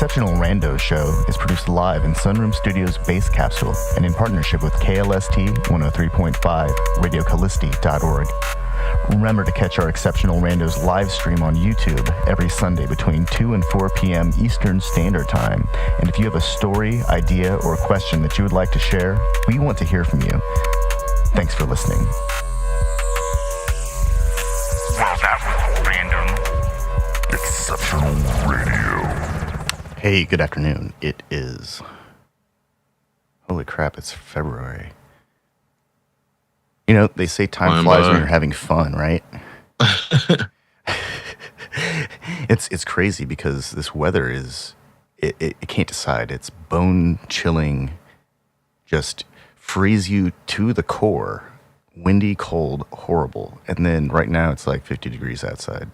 Exceptional Randos show is produced live in Sunroom Studios' Base Capsule and in partnership with KLST 103.5, RadioCallisti.org. Remember to catch our Exceptional Randos live stream on YouTube every Sunday between 2 and 4 p.m. Eastern Standard Time. And if you have a story, idea, or question that you would like to share, we want to hear from you. Thanks for listening. Well, that was random. Exceptional Radio. Hey, good afternoon. It is... Holy crap, it's February. You know, they say time flies when you're having fun, right? It's crazy because this weather is... It can't decide. It's bone-chilling, just freeze you to the core. Windy, cold, horrible. And then right now it's like 50 degrees outside.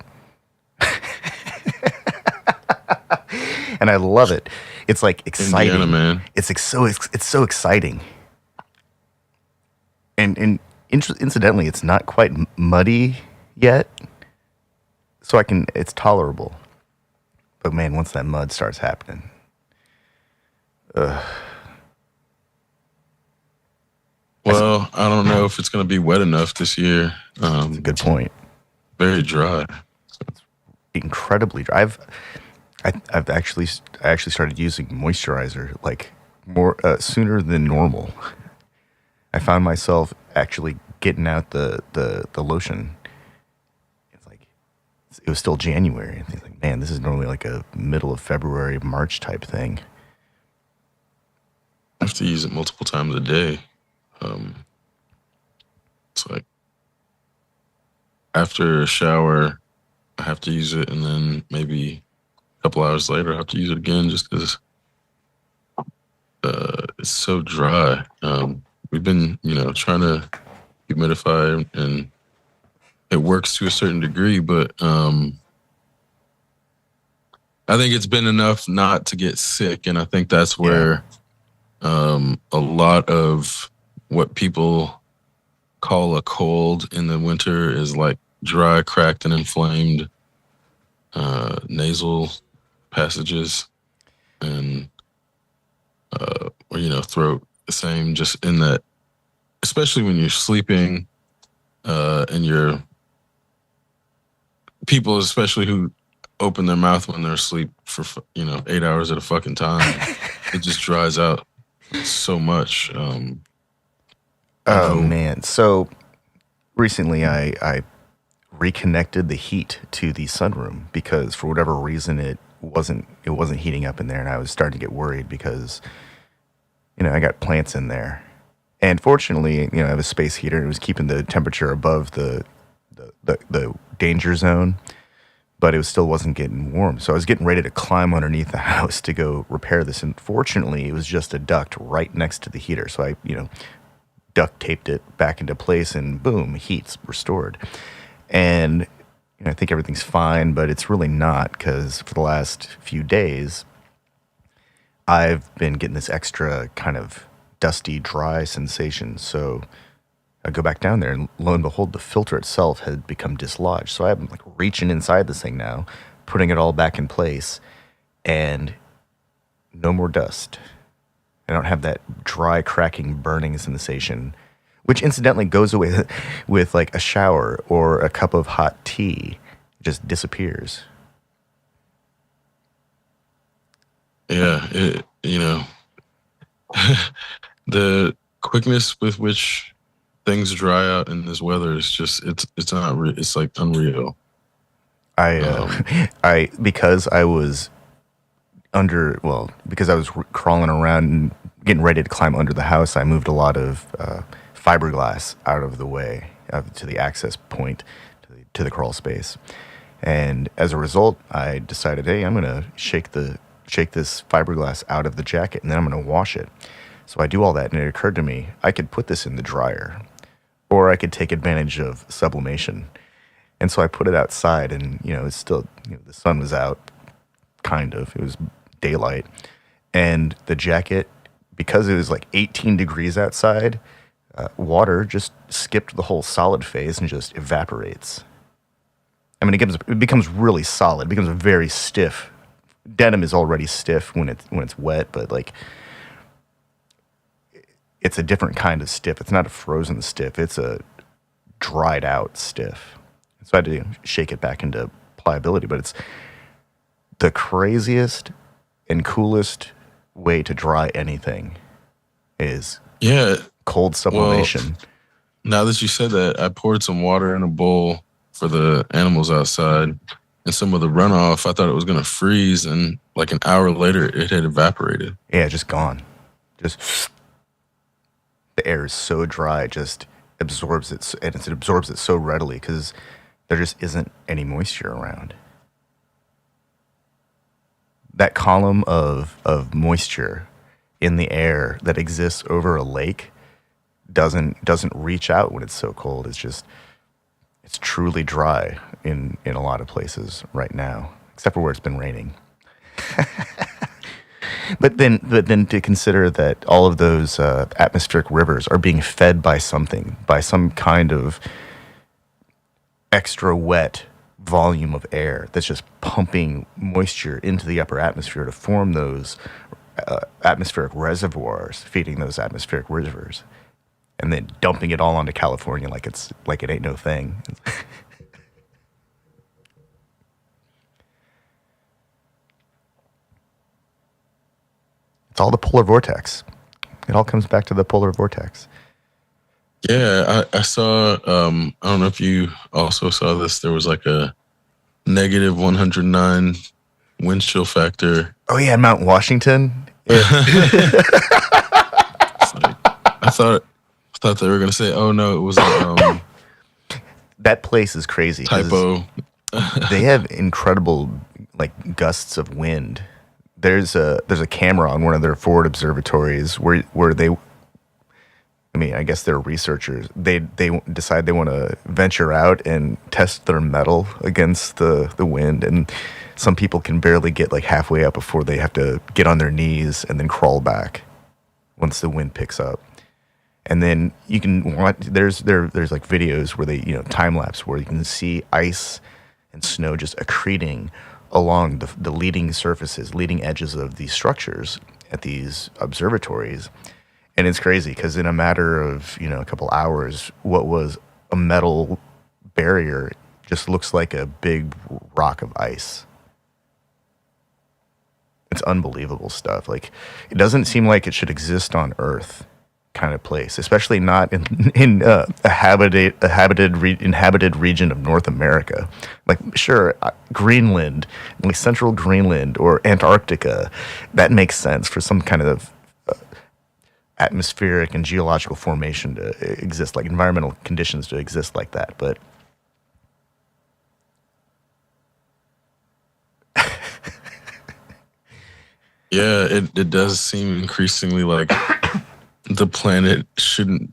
And I love it. It's like exciting. Indiana, man. It's so exciting. And incidentally, it's not quite muddy yet, so it's tolerable. But man, once that mud starts happening, well, I don't know if it's going to be wet enough this year. That's a good point. Very dry. It's incredibly dry. I actually started using moisturizer like more sooner than normal. I found myself actually getting out the lotion. It's like it was still January. And it's like, man, this is normally like a middle of February, March type thing. I have to use it multiple times a day. It's like after a shower, I have to use it, and then maybe a couple hours later, I have to use it again just because it's so dry. We've been, trying to humidify, and it works to a certain degree, but I think it's been enough not to get sick, and I think that's where a lot of what people call a cold in the winter is like dry, cracked, and inflamed nasal passages, and throat. The same, just in that, especially when you're sleeping, and you're people, especially who open their mouth when they're asleep for 8 hours at a fucking time, it just dries out so much. Oh man! So recently, I reconnected the heat to the sunroom because for whatever reason it wasn't heating up in there, and I was starting to get worried because I got plants in there, and fortunately I have a space heater and it was keeping the temperature above the danger zone, but it still wasn't getting warm. So I was getting ready to climb underneath the house to go repair this, and fortunately it was just a duct right next to the heater, so I duct taped it back into place, and boom, heat's restored. And I think everything's fine, but it's really not, because for the last few days I've been getting this extra kind of dusty, dry sensation. So I go back down there, and lo and behold, the filter itself had become dislodged. So I'm like reaching inside this thing now, putting it all back in place, and no more dust. I don't have that dry, cracking, burning sensation, which incidentally goes away with like a shower or a cup of hot tea. It just disappears. Yeah, the quickness with which things dry out in this weather is just it's not it's like unreal. Because I was crawling around and getting ready to climb under the house, I moved a lot of fiberglass out of the way to the access point to the crawl space, and as a result, I decided, hey, I'm gonna shake this fiberglass out of the jacket, and then I'm gonna wash it. So I do all that, and it occurred to me I could put this in the dryer, or I could take advantage of sublimation. And so I put it outside, and it's still the sun was out, kind of. It was daylight, and the jacket, because it was like 18 degrees outside, water just skipped the whole solid phase and just evaporates. I mean, it becomes really solid. It becomes very stiff denim is already stiff when it's wet, but like it's a different kind of stiff. It's not a frozen stiff. It's a dried out stiff. So I had to shake it back into pliability, but it's the craziest and coolest way to dry anything is Yeah. cold sublimation. Now that you said that, I poured some water in a bowl for the animals outside, and some of the runoff, I thought it was going to freeze, and like an hour later, it had evaporated. Yeah, just gone. Just the air is so dry, it just absorbs it, and it absorbs it so readily because there just isn't any moisture around. That column of moisture in the air that exists over a lake doesn't reach out when it's so cold. It's truly dry in a lot of places right now, except for where it's been raining. But then to consider that all of those atmospheric rivers are being fed by something, by some kind of extra wet volume of air that's just pumping moisture into the upper atmosphere to form those atmospheric reservoirs, feeding those atmospheric rivers, and then dumping it all onto California like it ain't no thing. It's all the polar vortex. It all comes back to the polar vortex. Yeah, I saw. I don't know if you also saw this. There was like a negative 109 wind chill factor. Oh yeah, in Mount Washington. Like, I thought they were gonna say, "Oh no, it was a that place is crazy. typo." They have incredible like gusts of wind. There's a camera on one of their forward observatories where they, I mean, I guess they're researchers. They decide they want to venture out and test their metal against the wind, and some people can barely get like halfway up before they have to get on their knees and then crawl back once the wind picks up. And then you can watch. There's like videos where they time lapse where you can see ice and snow just accreting along the leading surfaces, leading edges of these structures at these observatories. And it's crazy because in a matter of, a couple hours, what was a metal barrier just looks like a big rock of ice. It's unbelievable stuff. Like, it doesn't seem like it should exist on Earth kind of place, especially not in a inhabited region of North America. Like, sure, Greenland, like central Greenland or Antarctica, that makes sense for some kind of atmospheric and geological formation to exist, like environmental conditions to exist like that. But Yeah, it does seem increasingly like the planet shouldn't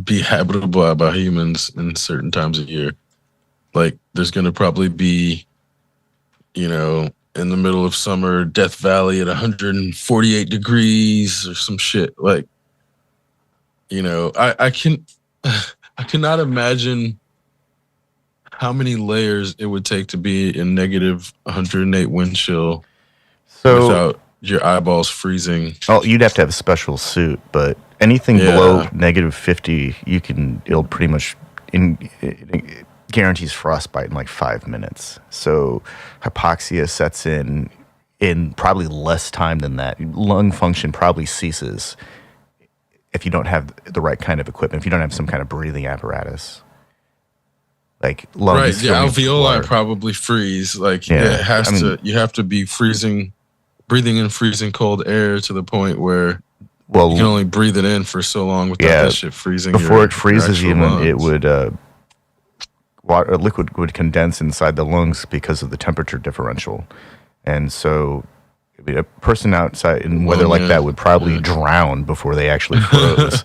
be habitable by humans in certain times of year. Like, there's going to probably be, in the middle of summer, Death Valley at 148 degrees or some shit. Like, I cannot imagine how many layers it would take to be in negative 108 wind chill without your eyeballs freezing. Oh, you'd have to have a special suit, but anything below negative 50, it'll pretty much it guarantees frostbite in like 5 minutes. So hypoxia sets in probably less time than that. Lung function probably ceases if you don't have the right kind of equipment, if you don't have some kind of breathing apparatus. Like lungs. Right, the alveoli probably freeze. Like, it has to. You have to be breathing in freezing cold air to the point where you can only breathe it in for so long without that shit freezing. Before it freezes, even lungs. It would liquid would condense inside the lungs because of the temperature differential, and so a person outside in weather like that would probably drown before they actually froze.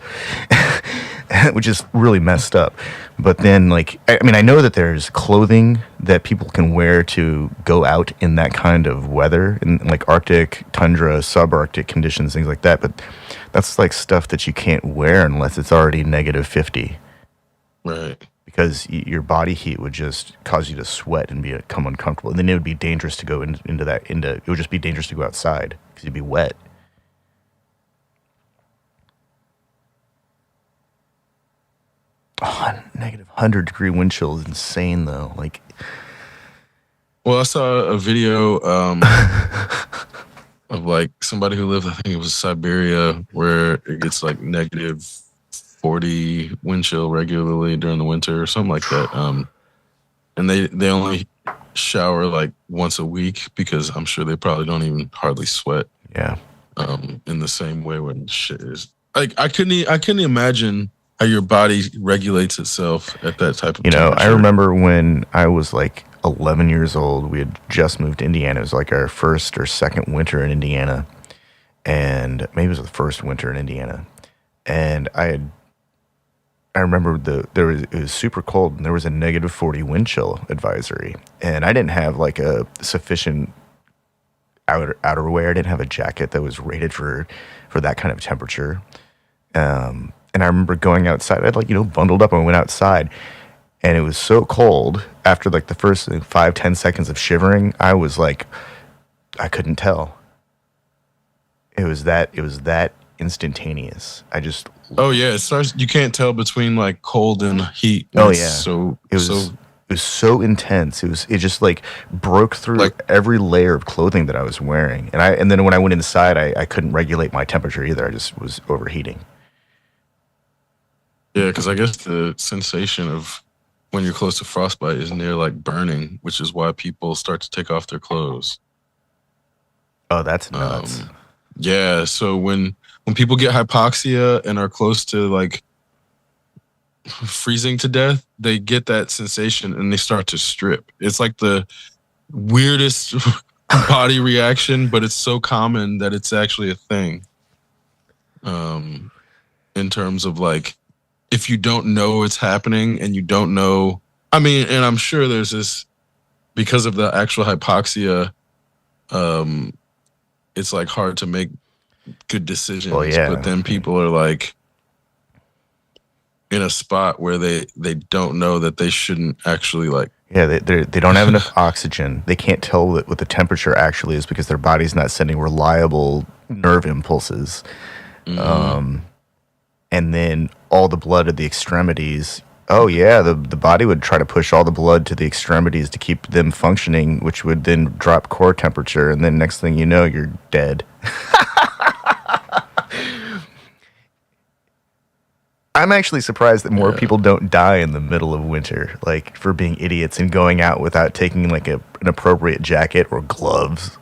Which is really messed up. But then, I know that there's clothing that people can wear to go out in that kind of weather, in like Arctic, tundra, subarctic conditions, things like that. But that's like stuff that you can't wear unless it's already negative 50. Right. because your body heat would just cause you to sweat and become uncomfortable. And then it would be dangerous to go it would just be dangerous to go outside because you'd be wet. Oh, negative 100-degree wind chill is insane, though. Like, Well, I saw a video of like somebody who lived, I think it was Siberia, where it gets like negative 40 wind chill regularly during the winter or something like that. And they only shower like once a week because I'm sure they probably don't even hardly sweat. yeah. In the same way when shit is like I couldn't imagine how your body regulates itself at that type of temperature. I remember when I was like 11 years old, we had just moved to Indiana. It was like our first or second winter in Indiana. And maybe it was the first winter in Indiana. And I remember it was super cold and there was a negative 40 wind chill advisory. And I didn't have like a sufficient outerwear. I didn't have a jacket that was rated for that kind of temperature. And I remember going outside. I'd bundled up and went outside, and it was so cold. After like the first 5-10 seconds of shivering, I was like, I couldn't tell. It was that instantaneous. Oh yeah, it starts. You can't tell between like cold and heat. Oh It's yeah, it was so intense. It just like broke through like every layer of clothing that I was wearing, and then when I went inside, I couldn't regulate my temperature either. I just was overheating. yeah, because I guess the sensation of when you're close to frostbite is near like burning, which is why people start to take off their clothes. Oh, that's nuts. Yeah, so when people get hypoxia and are close to like freezing to death, they get that sensation and they start to strip. It's like the weirdest body reaction, but it's so common that it's actually a thing. In terms of like, if you don't know it's happening and you don't know, I mean, and I'm sure there's this because of the actual hypoxia. It's like hard to make good decisions. Well, yeah. But then people are like in a spot where they don't know that they shouldn't actually like. Yeah, they don't have enough oxygen. They can't tell what the temperature actually is because their body's not sending reliable nerve impulses. And then all the blood at the extremities. Oh yeah, the body would try to push all the blood to the extremities to keep them functioning, which would then drop core temperature, and then next thing you know, you're dead. I'm actually surprised that more people don't die in the middle of winter, like for being idiots and going out without taking like an appropriate jacket or gloves.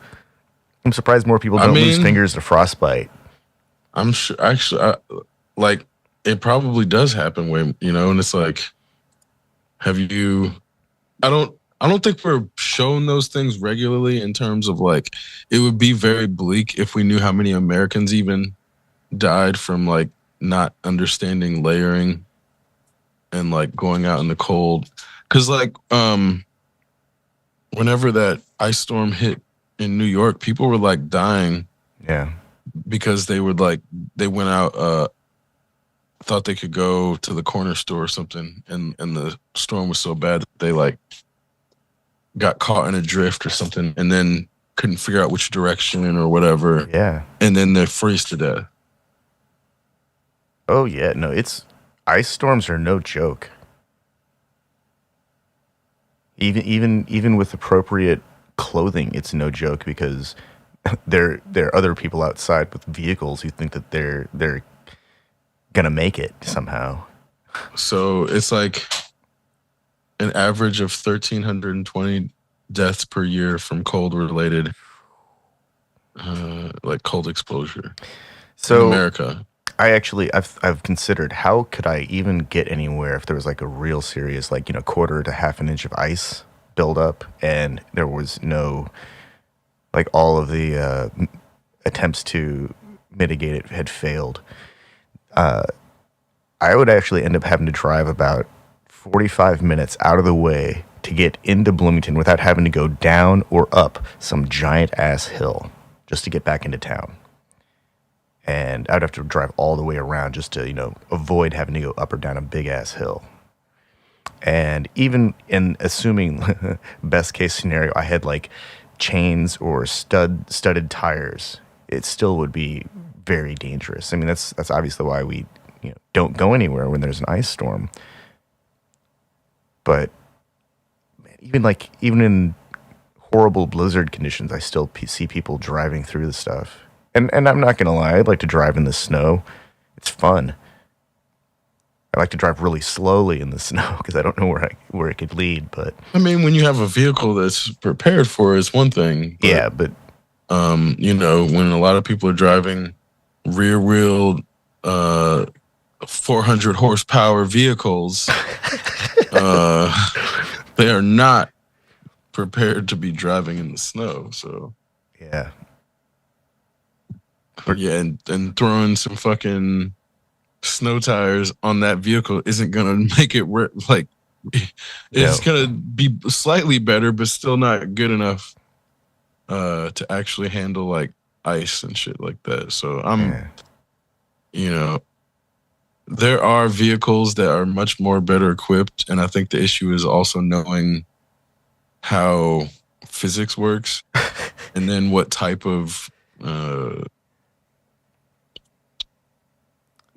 I'm surprised more people don't lose fingers to frostbite. I'm sure, actually, like it probably does happen when, and it's like, have you, I don't think we're shown those things regularly in terms of like, it would be very bleak if we knew how many Americans even died from like not understanding layering and like going out in the cold. Cause like, whenever that ice storm hit in New York, people were like dying. Yeah. Because they went out, thought they could go to the corner store or something, and the storm was so bad that they like got caught in a drift or something, and then couldn't figure out which direction or whatever. Yeah, and then they freeze to death. Oh yeah, no, ice storms are no joke. Even with appropriate clothing, it's no joke because there are other people outside with vehicles who think that they're gonna make it somehow. So it's like an average of 1,320 deaths per year from cold related, like cold exposure. So in America, I've considered how could I even get anywhere if there was like a real serious quarter to half an inch of ice build up and there was no. Like all of the attempts to mitigate it had failed. I would actually end up having to drive about 45 minutes out of the way to get into Bloomington without having to go down or up some giant ass hill just to get back into town. And I'd have to drive all the way around just to, avoid having to go up or down a big ass hill. And even in assuming best case scenario, I had like chains or studded tires, it still would be very dangerous. I mean, that's obviously why we don't go anywhere when there's an ice storm. But even in horrible blizzard conditions, I still see people driving through the stuff. And I'm not gonna lie, I'd like to drive in the snow. It's fun. I like to drive really slowly in the snow because I don't know where it could lead. But I mean, when you have a vehicle that's prepared for it, it's one thing. But, yeah, but when a lot of people are driving rear wheel 400 horsepower vehicles, they are not prepared to be driving in the snow. So yeah, yeah, and throwing some fucking snow tires on that vehicle isn't gonna make it work. Like, it's gonna be slightly better, but still not good enough to actually handle like ice and shit like that. So there are vehicles that are much more better equipped, and I think the issue is also knowing how physics works and then what type of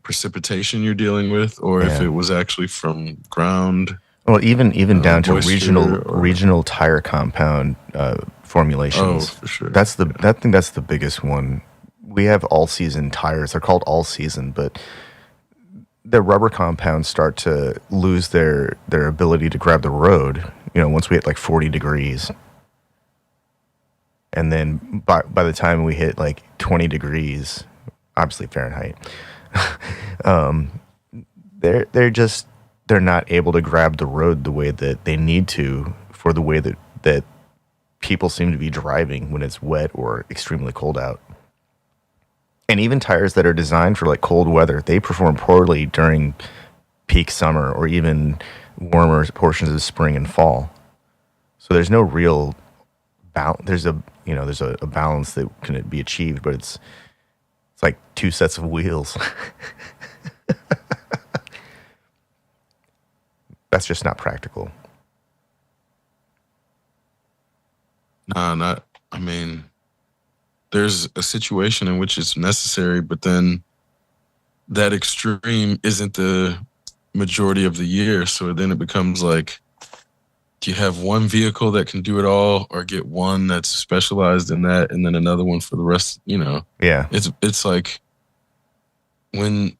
precipitation you're dealing with, or if it was actually from ground. Well, even down to moisture regional tire compound formulations. Oh, for sure. I think that's the biggest one. We have all season tires. They're called all season, but the rubber compounds start to lose their ability to grab the road. Once we hit like 40 degrees, and then by the time we hit like 20 degrees, obviously Fahrenheit, they're not able to grab the road the way that they need to for the way that people seem to be driving when it's wet or extremely cold out. And even tires that are designed for like cold weather, they perform poorly during peak summer or even warmer portions of spring and fall. So there's no real there's a balance that can be achieved, but it's like two sets of wheels. That's just not practical. Nah, I mean, there's a situation in which it's necessary, but then that extreme isn't the majority of the year. So then it becomes like, do you have one vehicle that can do it all, or get one that's specialized in that and then another one for the rest? Yeah. It's like when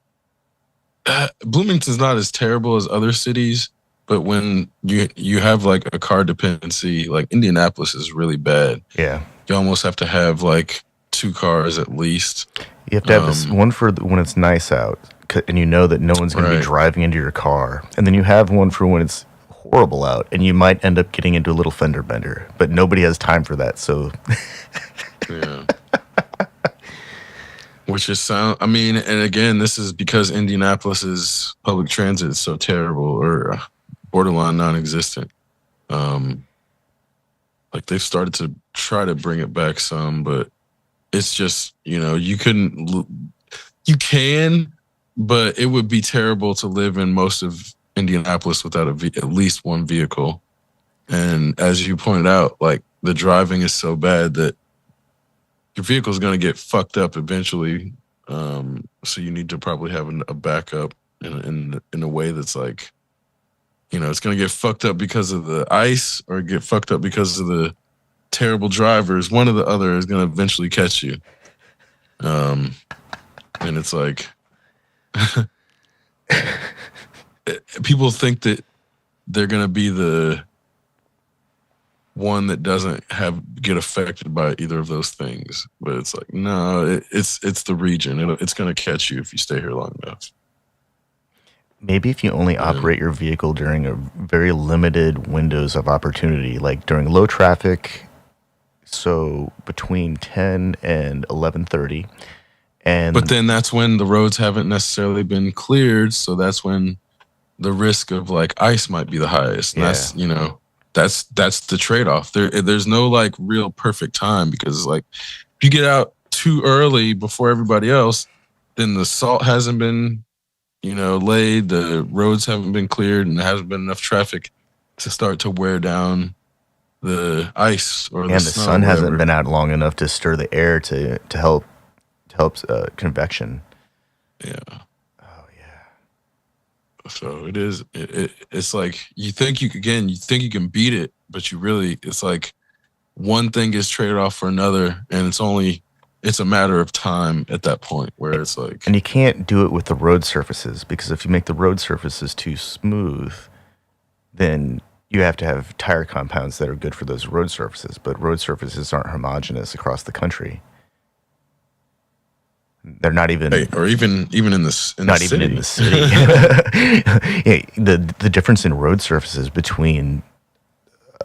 Bloomington's not as terrible as other cities, but when you have like a car dependency, like Indianapolis is really bad. Yeah. You almost have to have like 2 cars at least. You have to have this one for when it's nice out, and you know that no one's going to be driving into your car. And then you have one for when it's horrible out, and you might end up getting into a little fender bender, but nobody has time for that. So, yeah. Which is and again, this is because Indianapolis's public transit is so terrible or borderline non-existent. Like they've started to try to bring it back some, but it's just, you can, but it would be terrible to live in most of Indianapolis without at least one vehicle. And as you pointed out, like the driving is so bad that your vehicle is going to get fucked up eventually. So you need to probably have a backup in a way that's like, it's going to get fucked up because of the ice or get fucked up because of the terrible drivers. One or the other is going to eventually catch you. And it's like, people think that they're going to be the one that doesn't get affected by either of those things, but it's like, no, it's the region. It's going to catch you if you stay here long enough. Maybe if you only operate your vehicle during a very limited windows of opportunity, like during low traffic, so between 10 and 11:30, but then that's when the roads haven't necessarily been cleared, so that's when the risk of like ice might be the highest. And that's the trade-off. There's no like real perfect time, because like if you get out too early before everybody else, then the salt hasn't been laid. The roads haven't been cleared, and there hasn't been enough traffic to start to wear down the ice or the And the snow or sun hasn't whatever. been out long enough to stir the air to help convection. Yeah. Oh yeah. So it is. It's like you think you think you can beat it, but it's like one thing gets traded off for another, and it's a matter of time at that point where it's And like, you can't do it with the road surfaces because if you make the road surfaces too smooth, then you have to have tire compounds that are good for those road surfaces. But road surfaces aren't homogeneous across the country. They're not even or even in this in the not even in the city. city. Yeah, the difference in road surfaces between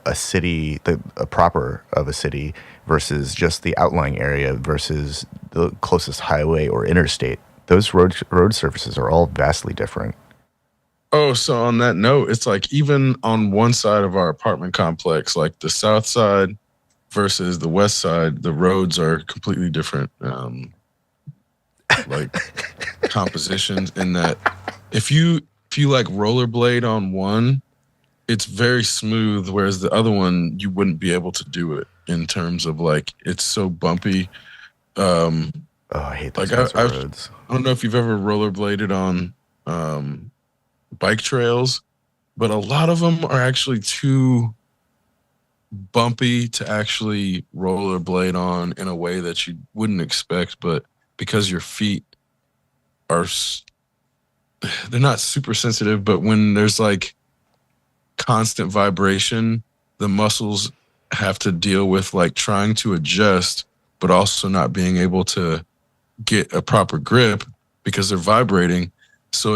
a city, a proper of a city, versus just the outlying area versus the closest highway or interstate. Those road surfaces are all vastly different. Oh, so on that note, it's like even on one side of our apartment complex, like the south side versus the west side, the roads are completely different. Like compositions in that if you like rollerblade on one, it's very smooth, whereas the other one you wouldn't be able to do it in terms of like it's so bumpy. Um, Oh, I hate those like kinds of I've roads. I don't know if you've ever rollerbladed on bike trails, but a lot of them are actually too bumpy to actually rollerblade on in a way that you wouldn't expect. But because your feet are, they're not super sensitive, but when there's like constant vibration, the muscles have to deal with like trying to adjust, but also not being able to get a proper grip because they're vibrating. So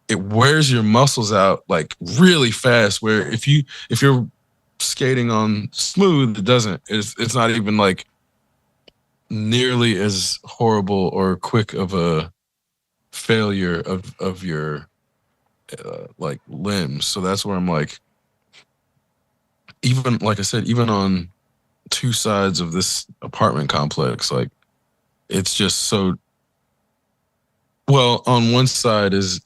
it wears your muscles out like really fast. Where if you're skating on smooth, it doesn't. It's not even like nearly as horrible or quick of a failure of your like limbs. So that's where I'm like, even like I said, even on two sides of this apartment complex, like it's just so well. On one side is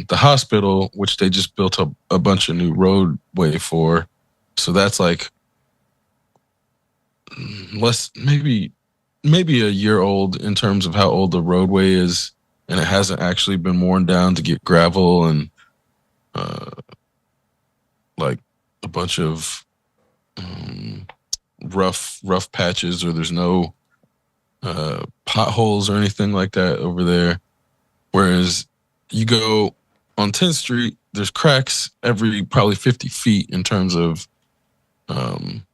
the hospital, which they just built up a bunch of new roadway for. So that's like less, maybe a year old in terms of how old the roadway is, and it hasn't actually been worn down to get gravel and uh, like a bunch of um, rough patches, or there's no potholes or anything like that over there. Whereas you go on 10th Street, there's cracks every probably 50 feet in terms of um,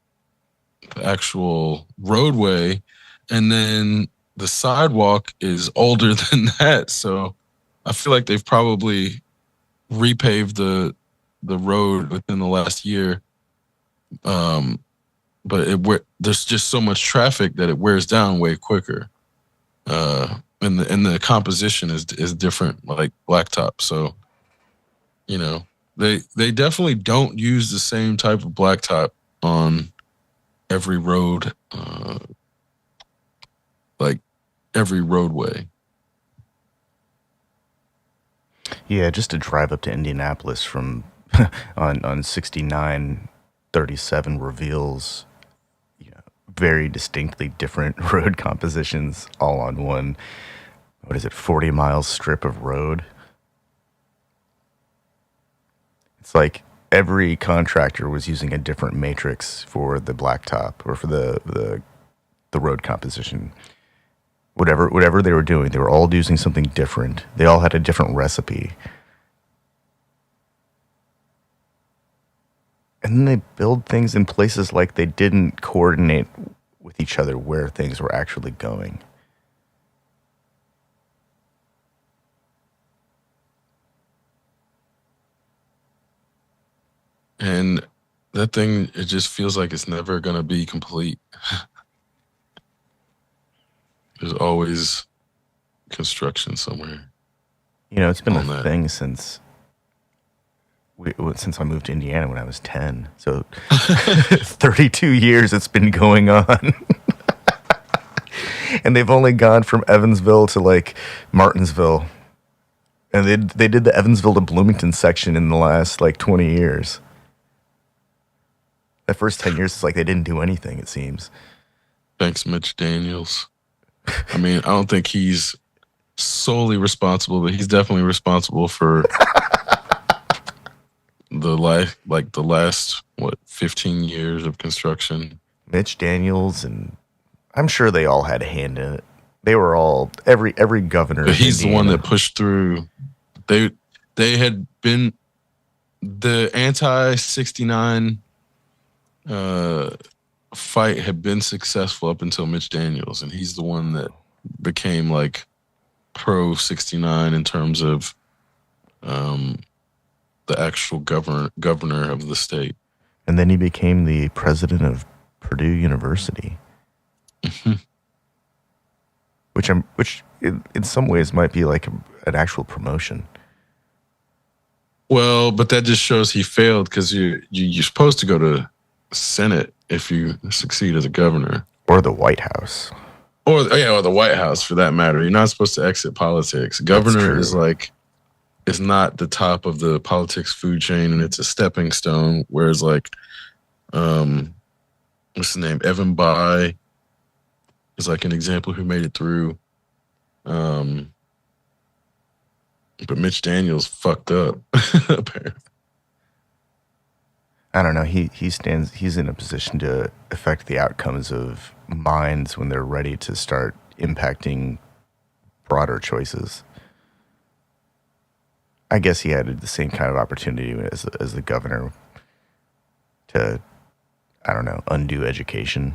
the actual roadway. And then the sidewalk is older than that. So I feel like they've probably repaved the road within the last year. Um, but there's just so much traffic that it wears down way quicker. And the composition is different, like blacktop. So they definitely don't use the same type of blacktop on every road, like every roadway. Yeah, just to drive up to Indianapolis from on 6937 reveals very distinctly different road compositions all on one, what is it, 40 miles strip of road. It's like every contractor was using a different matrix for the blacktop or for the road composition. Whatever they were doing, they were all using something different. They all had a different recipe. And then they build things in places like they didn't coordinate with each other where things were actually going. And that thing, it just feels like it's never gonna be complete. There's always construction somewhere It's been a on that. thing since I moved to Indiana when I was 10. So 32 years it's been going on. And they've only gone from Evansville to like Martinsville. And they did the Evansville to Bloomington section in the last like 20 years. The first 10 years, it's like they didn't do anything, it seems. Thanks, Mitch Daniels. I mean, I don't think he's solely responsible, but he's definitely responsible for the last 15 years of construction. Mitch Daniels, and I'm sure they all had a hand in it. They were all every governor. But he's the one that pushed through. They had been the anti-69 fight had been successful up until Mitch Daniels, and he's the one that became like pro 69 in terms of the actual governor of the state. And then he became the president of Purdue University. Which in some ways might be like an actual promotion. Well, but that just shows he failed, because you're supposed to go to Senate if you succeed as a governor, or the White House, or the White House for that matter. You're not supposed to exit politics. Governor is not the top of the politics food chain, and it's a stepping stone. Whereas like, what's his name? Evan Bayh is like an example who made it through. But Mitch Daniels fucked up. Apparently. I don't know. He's in a position to affect the outcomes of minds when they're ready to start impacting broader choices. I guess he had the same kind of opportunity as the governor to, I don't know, undo education.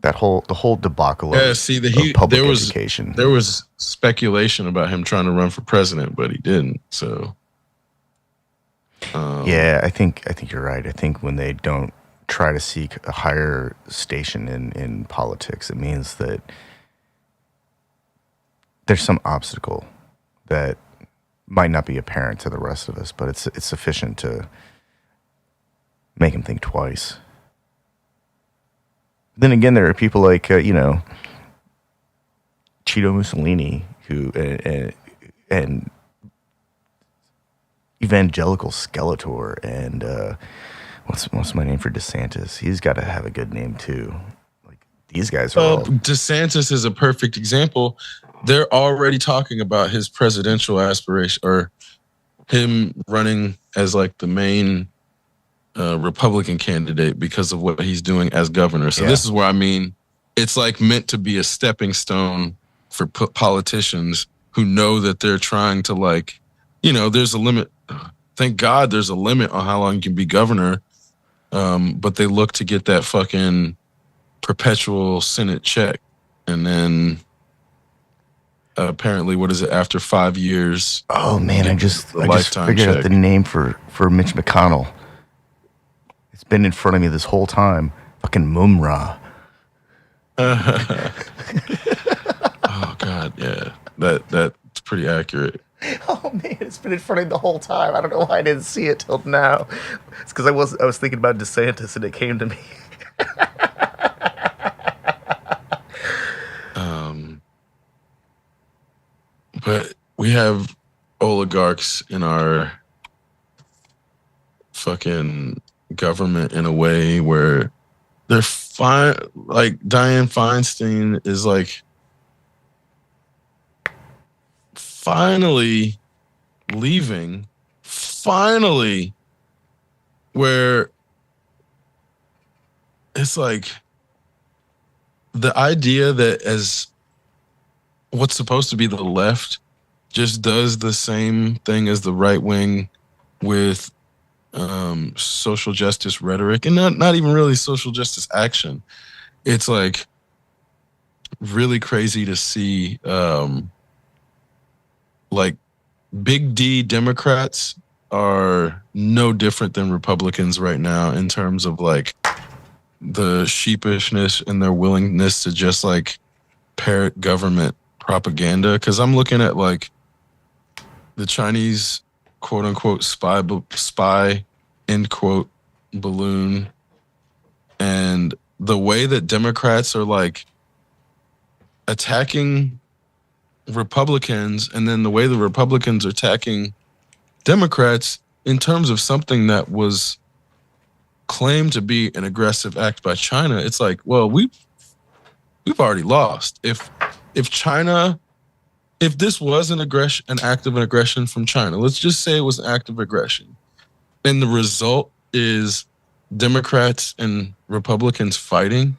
The whole debacle of public education. There was speculation about him trying to run for president, but he didn't. So yeah, I think you're right. I think when they don't try to seek a higher station in politics, it means that there's some obstacle that might not be apparent to the rest of us, but it's sufficient to make him think twice. Then again, there are people like Cheeto Mussolini who and Evangelical Skeletor and what's my name for DeSantis? He's got to have a good name too. Like these guys are. All... DeSantis is a perfect example. They're already talking about his presidential aspiration, or him running as like the main Republican candidate because of what he's doing as governor. So This is where I mean, it's like meant to be a stepping stone for politicians who know that they're trying to like, there's a limit. Thank God there's a limit on how long you can be governor. But they look to get that fucking perpetual Senate check. And then apparently, what is it, after 5 years? Oh man, I just figured out the name for Mitch McConnell. It's been in front of me this whole time. Fucking Mumra. Oh God, yeah. That's pretty accurate. Oh man, it's been in front of me the whole time. I don't know why I didn't see it till now. It's because I was thinking about DeSantis and it came to me. But we have oligarchs in our fucking government in a way where they're fine. Like Dianne Feinstein is like finally leaving. Finally, where it's like the idea that as what's supposed to be the left just does the same thing as the right wing with social justice rhetoric, and not even really social justice action. It's like really crazy to see like big D Democrats are no different than Republicans right now in terms of like the sheepishness and their willingness to just like parrot government propaganda. Because I'm looking at like the Chinese quote unquote spy end quote balloon, and the way that Democrats are like attacking Republicans, and then the way the Republicans are attacking Democrats in terms of something that was claimed to be an aggressive act by China. It's like, well, we've already lost. If China, if this was an act of an aggression from China, let's just say it was an act of aggression, and the result is Democrats and Republicans fighting,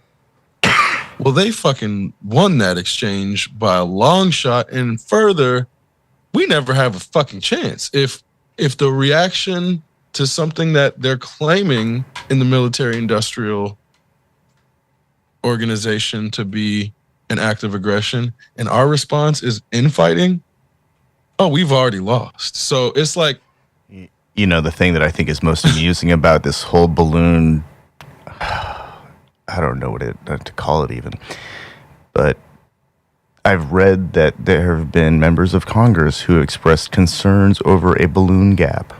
well, they fucking won that exchange by a long shot. And further, we never have a fucking chance. If the reaction to something that they're claiming in the military industrial organization to be an act of aggression, and our response is infighting, oh, we've already lost. So it's like, You know, the thing that I think is most amusing about this whole balloon, I don't know what to call it even, but I've read that there have been members of Congress who expressed concerns over a balloon gap.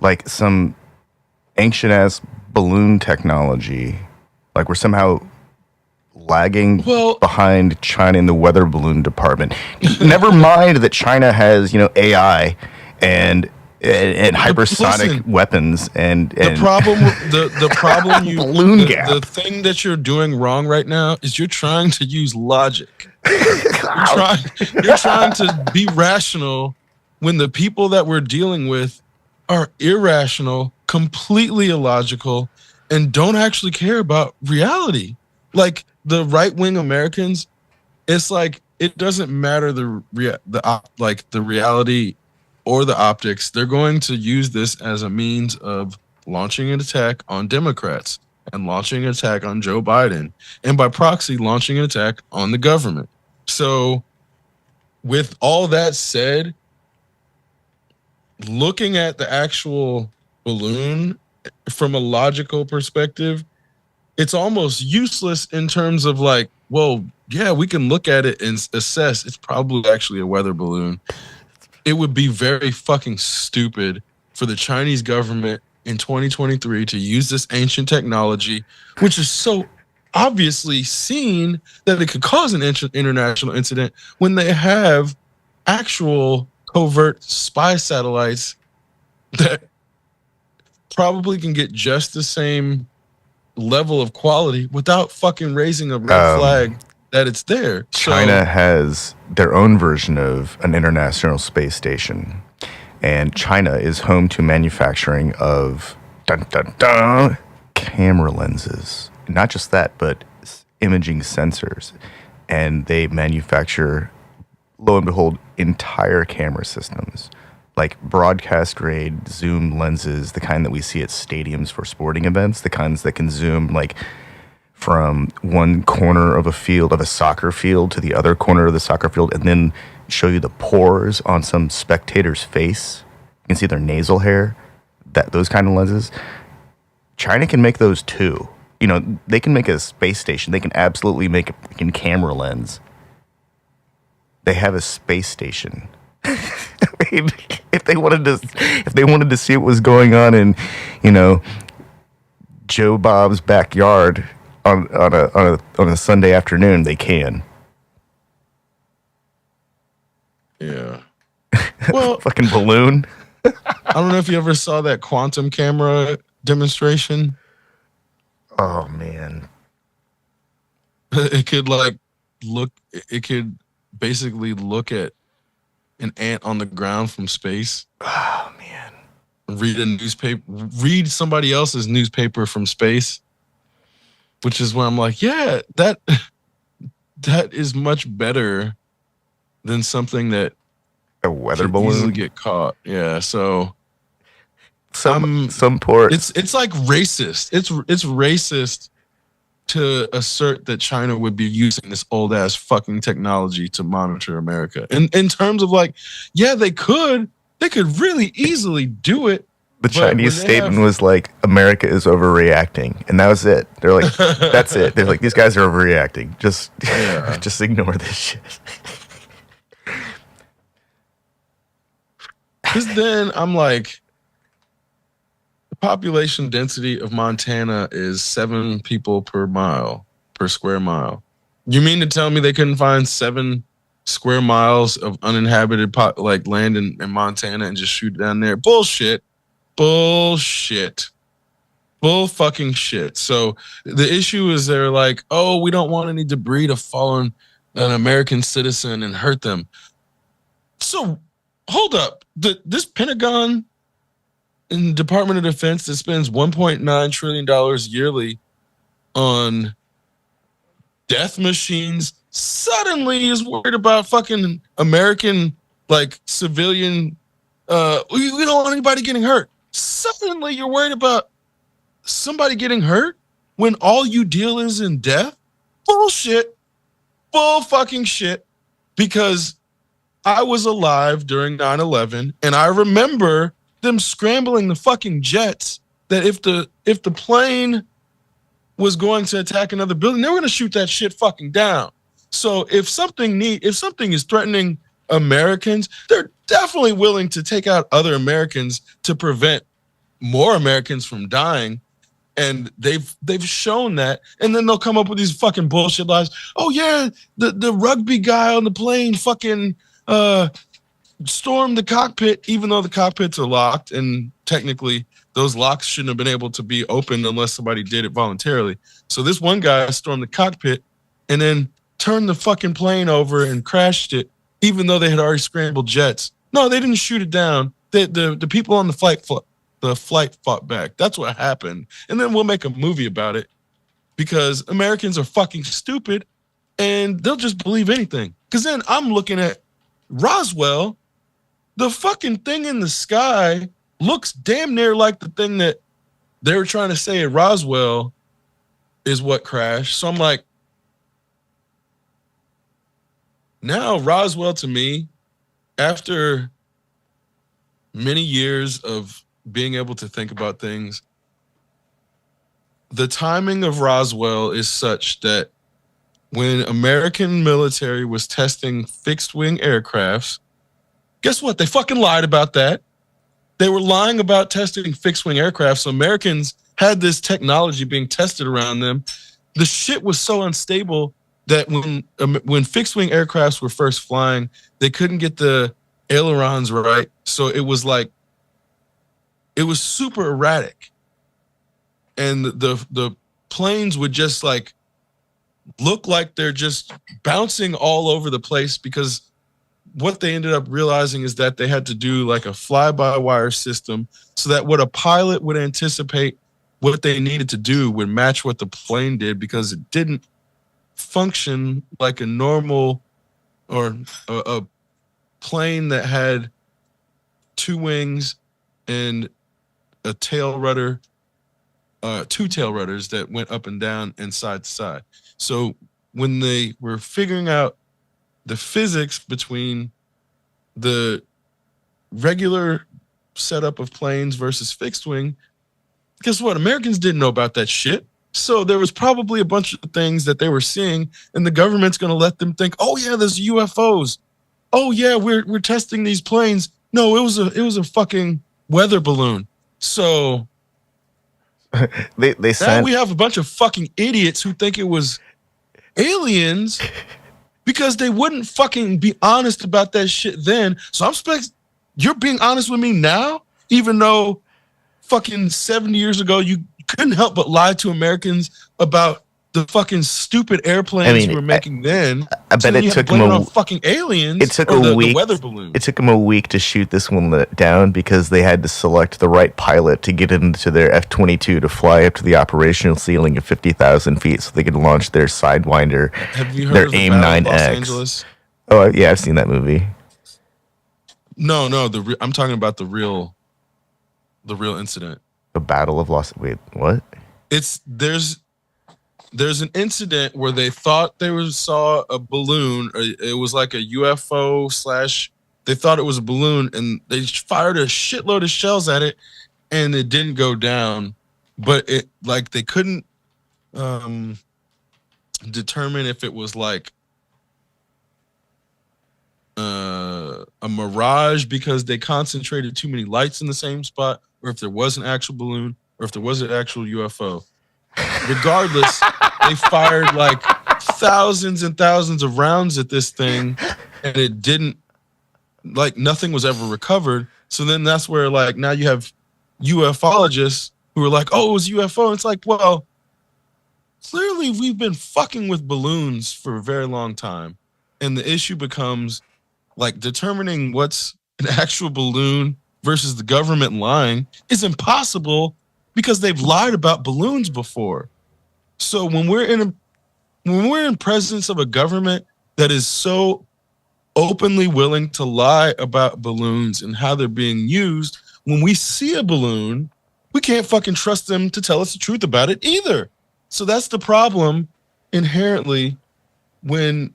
Like some ancient-ass balloon technology, like we're somehow lagging behind China in the weather balloon department. Never mind that China has, AI and hypersonic weapons and the problem balloon gap. The thing that you're doing wrong right now is you're trying to use logic. You're trying to be rational when the people that we're dealing with are irrational, completely illogical, and don't actually care about reality. Like the right-wing Americans, it's like it doesn't matter the reality or the optics. They're going to use this as a means of launching an attack on Democrats and launching an attack on Joe Biden, and by proxy, launching an attack on the government. So with all that said, looking at the actual balloon from a logical perspective, it's almost useless in terms of like, well, yeah, we can look at it and assess it's probably actually a weather balloon. It would be very fucking stupid for the Chinese government in 2023 to use this ancient technology, which is so obviously seen that it could cause an international incident, when they have actual covert spy satellites that probably can get just the same level of quality without fucking raising a red flag that it's there. China has their own version of an international space station, and China is home to manufacturing of camera lenses. Not just that, but imaging sensors. And they manufacture, lo and behold, entire camera systems, like broadcast grade zoom lenses, the kind that we see at stadiums for sporting events, the kinds that can zoom like from one corner of a soccer field to the other corner of the soccer field, and then show you the pores on some spectator's face. You can see their nasal hair. Those kind of lenses. China can make those too. They can make a space station. They can absolutely make a freaking camera lens. They have a space station. I mean, if they wanted to see what was going on in, Joe Bob's backyard on a Sunday afternoon, they can. Yeah. Well, fucking balloon. I don't know if you ever saw that quantum camera demonstration. Oh man. It could basically look at an ant on the ground from space. Oh man. Read somebody else's newspaper from space. Which is where I'm like, yeah, that is much better than something that a weather balloon easily get caught. Yeah, so some port. It's like racist. It's racist to assert that China would be using this old ass fucking technology to monitor America. And in terms of like, yeah, they could really easily do it. The Chinese statement was like, America is overreacting. And that was it. They're like, that's it. They're like, these guys are overreacting. Just ignore this shit. Because then I'm like, population density of Montana is 7 people per square mile. You mean to tell me they couldn't find 7 square miles of uninhabited land in Montana and just shoot down there? Bullshit. Bull fucking shit. So the issue is they're like, oh, we don't want any debris to fall on an American citizen and hurt them. So hold up. This Pentagon and Department of Defense that spends $1.9 trillion yearly on death machines suddenly is worried about fucking American civilian. We don't want anybody getting hurt. Suddenly you're worried about somebody getting hurt when all you deal is in death? Bullshit. Bull fucking shit. Because I was alive during 9/11 and I remember them scrambling the fucking jets that if the plane was going to attack another building, they were going to shoot that shit fucking down. So if something is threatening Americans, they're definitely willing to take out other Americans to prevent more Americans from dying. And they've shown that. And then they'll come up with these fucking bullshit lies. Oh yeah, the rugby guy on the plane fucking stormed the cockpit, even though the cockpits are locked, and technically those locks shouldn't have been able to be opened unless somebody did it voluntarily. So this one guy stormed the cockpit and then turned the fucking plane over and crashed it, even though they had already scrambled jets. No, they didn't shoot it down. The people on the flight fought back. That's what happened. And then we'll make a movie about it because Americans are fucking stupid and they'll just believe anything. Because then I'm looking at Roswell. The fucking thing in the sky looks damn near like the thing that they were trying to say at Roswell is what crashed. So I'm like, now Roswell to me, after many years of being able to think about things, the timing of Roswell is such that when American military was testing fixed wing aircrafts, guess what? They fucking lied about that. They were lying about testing fixed wing aircraft. So Americans had this technology being tested around them. The shit was so unstable that when fixed wing aircrafts were first flying, they couldn't get the ailerons right. So it was super erratic. And the planes would just look like they're just bouncing all over the place, because what they ended up realizing is that they had to do a fly-by-wire system so that what a pilot would anticipate what they needed to do would match what the plane did, because it didn't function like a normal or a plane that had 2 wings and a tail rudder, 2 tail rudders that went up and down and side to side. So when they were figuring out the physics between the regular setup of planes versus fixed wing, guess what? Americans didn't know about that shit. So there was probably a bunch of things that they were seeing, and the government's going to let them think, oh yeah, there's UFOs. Oh yeah, we're testing these planes. No, it was a fucking weather balloon. So they now we have a bunch of fucking idiots who think it was aliens because they wouldn't fucking be honest about that shit then. So I'm you're being honest with me now, even though fucking 70 years ago you couldn't help but lie to Americans about the fucking stupid airplanes you were making then. I bet it took them fucking aliens. It took a week. The weather balloon. It took them a week to shoot this one down because they had to select the right pilot to get into their F-22 to fly up to the operational ceiling of 50,000 feet, so they could launch their Sidewinder, Have you heard their of the AIM Battle of Los 9X. Angeles? Oh yeah, I've seen that movie. No, I'm talking about the real incident. The Battle of Los. Wait, what? There's an incident where they thought saw a balloon. Or it was like a UFO / they thought it was a balloon, and they fired a shitload of shells at it, and it didn't go down. But they couldn't determine if it was a mirage because they concentrated too many lights in the same spot, or if there was an actual balloon, or if there was an actual UFO. Regardless, they fired like thousands and thousands of rounds at this thing, and it didn't, like, nothing was ever recovered. So then that's where, like, now you have ufologists who are like, oh, it was UFO. It's like, well, clearly we've been fucking with balloons for a very long time. And the issue becomes, like, determining what's an actual balloon versus the government lying is impossible because they've lied about balloons before. So when we're in presence of a government that is so openly willing to lie about balloons and how they're being used, when we see a balloon, we can't fucking trust them to tell us the truth about it either. So that's the problem inherently when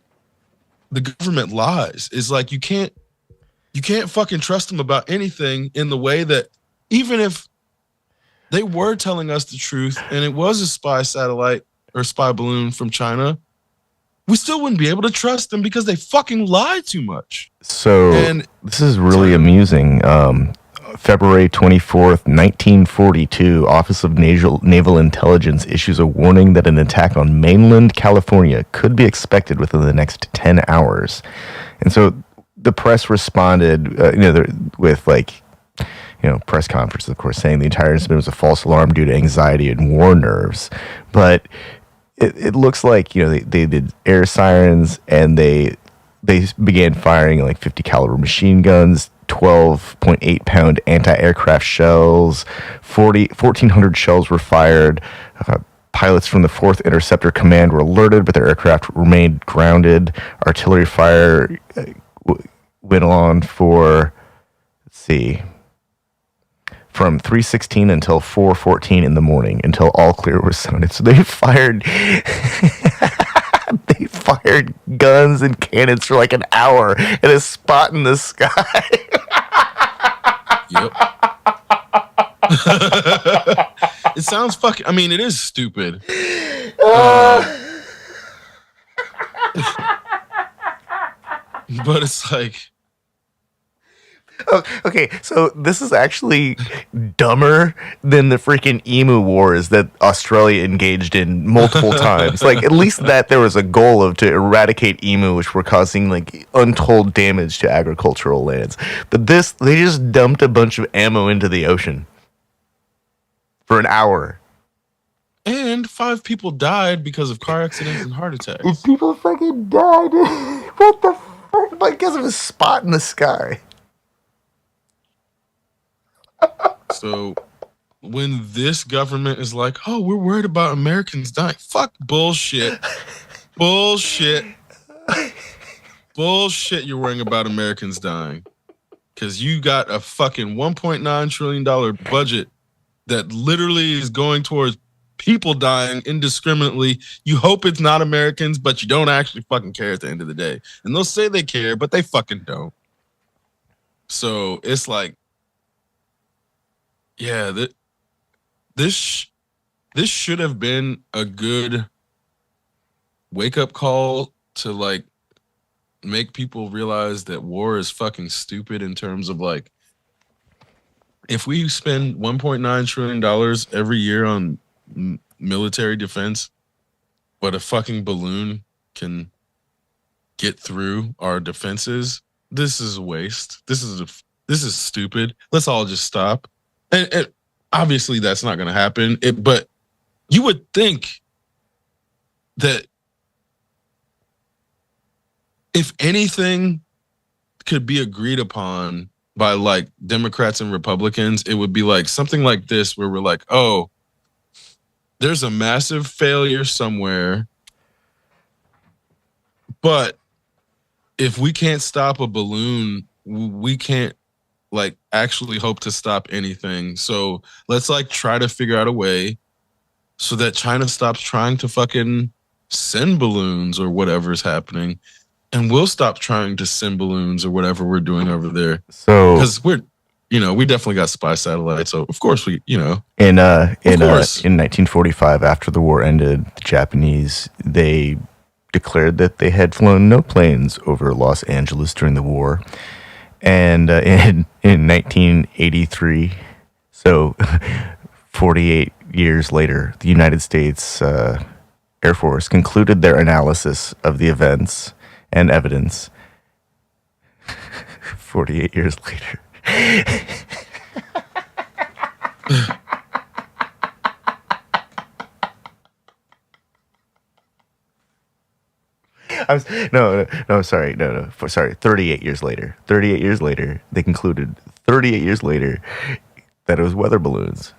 the government lies, is like you can't fucking trust them about anything, in the way that even if they were telling us the truth and it was a spy satellite or spy balloon from China, we still wouldn't be able to trust them because they fucking lie too much. So this is really amusing. February 24th, 1942, Office of Naval Intelligence issues a warning that an attack on mainland California could be expected within the next 10 hours. And so the press responded, with press conferences, of course, saying the entire incident was a false alarm due to anxiety and war nerves. But it looks like, they did air sirens, and they began firing like 50 caliber machine guns, 12.8 pound anti-aircraft shells, 1,400 shells were fired. Pilots from the 4th Interceptor Command were alerted, but their aircraft remained grounded. Artillery fire went on for, from 3:16 until 4:14 in the morning, until all clear was sounded. So they fired guns and cannons for like an hour at a spot in the sky. Yep. It sounds fucking, I mean, it is stupid. But it's like, okay, so this is actually dumber than the freaking emu wars that Australia engaged in multiple times. Like, at least that there was a goal to eradicate emu, which were causing like untold damage to agricultural lands. But this, they just dumped a bunch of ammo into the ocean for an hour. And 5 people died because of car accidents and heart attacks. People fucking died. What the fuck? Because of a spot in the sky. So when this government is like, oh, we're worried about Americans dying, fuck bullshit. Bullshit. You're worrying about Americans dying because you got a fucking $1.9 trillion budget that literally is going towards people dying indiscriminately. You hope it's not Americans, but you don't actually fucking care at the end of the day. And they'll say they care, but they fucking don't. So it's like, yeah, this should have been a good wake-up call to like make people realize that war is fucking stupid, in terms of like, if we spend $1.9 trillion every year on military defense, but a fucking balloon can get through our defenses, this is a waste. This is stupid. Let's all just stop. And obviously that's not going to happen. But you would think that if anything could be agreed upon by like Democrats and Republicans, it would be like something like this, where we're like, oh, there's a massive failure somewhere, but if we can't stop a balloon, we can't like actually hope to stop anything. So let's like try to figure out a way so that China stops trying to fucking send balloons or whatever's happening, and we'll stop trying to send balloons or whatever we're doing over there. So because we definitely got spy satellites. So of course we, in 1945, after the war ended, the Japanese, they declared that they had flown no planes over Los Angeles during the war. And in 1983, So, 48 years later, the United States Air Force concluded their analysis of the events and evidence. 48 years later. Sorry. 38 years later. 38 years later, they concluded 38 years later that it was weather balloons.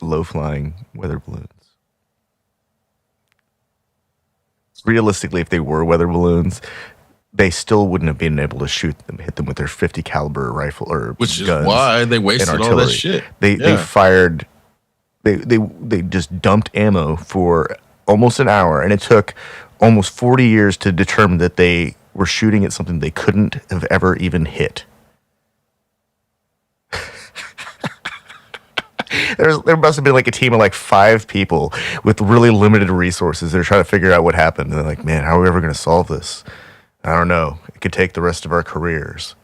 Low flying weather balloons. Realistically, if they were weather balloons, they still wouldn't have been able to hit them with their 50 caliber rifle or Which is guns why they and wasted all artillery. that shit. They fired. They just dumped ammo for almost an hour, and it took almost 40 years to determine that they were shooting at something they couldn't have ever even hit. There must have been like a team of like 5 people with really limited resources. They're trying to figure out what happened. And they're like, man, how are we ever going to solve this? I don't know. It could take the rest of our careers.